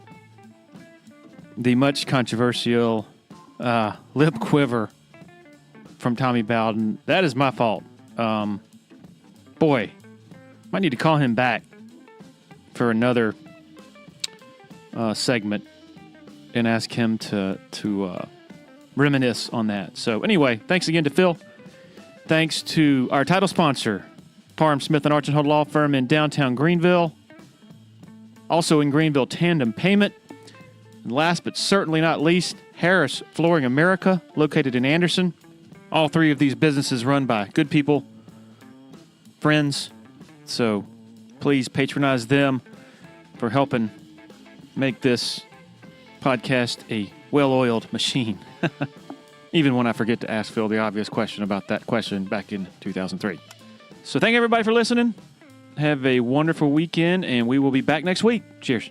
the much controversial lip quiver from Tommy Bowden. That is my fault. Boy, might need to call him back for another segment and ask him to reminisce on that. So anyway, thanks again to Phil. Thanks to our title sponsor, Parham Smith & Archenhold Law Firm in downtown Greenville. Also in Greenville, Tandem Payment. And last but certainly not least, Harris Flooring America, located in Anderson. All three of these businesses run by good people, friends. So please patronize them for helping make this podcast a well-oiled machine. even when I forget to ask Phil the obvious question about that question back in 2003. So thank everybody for listening. Have a wonderful weekend, and we will be back next week. Cheers.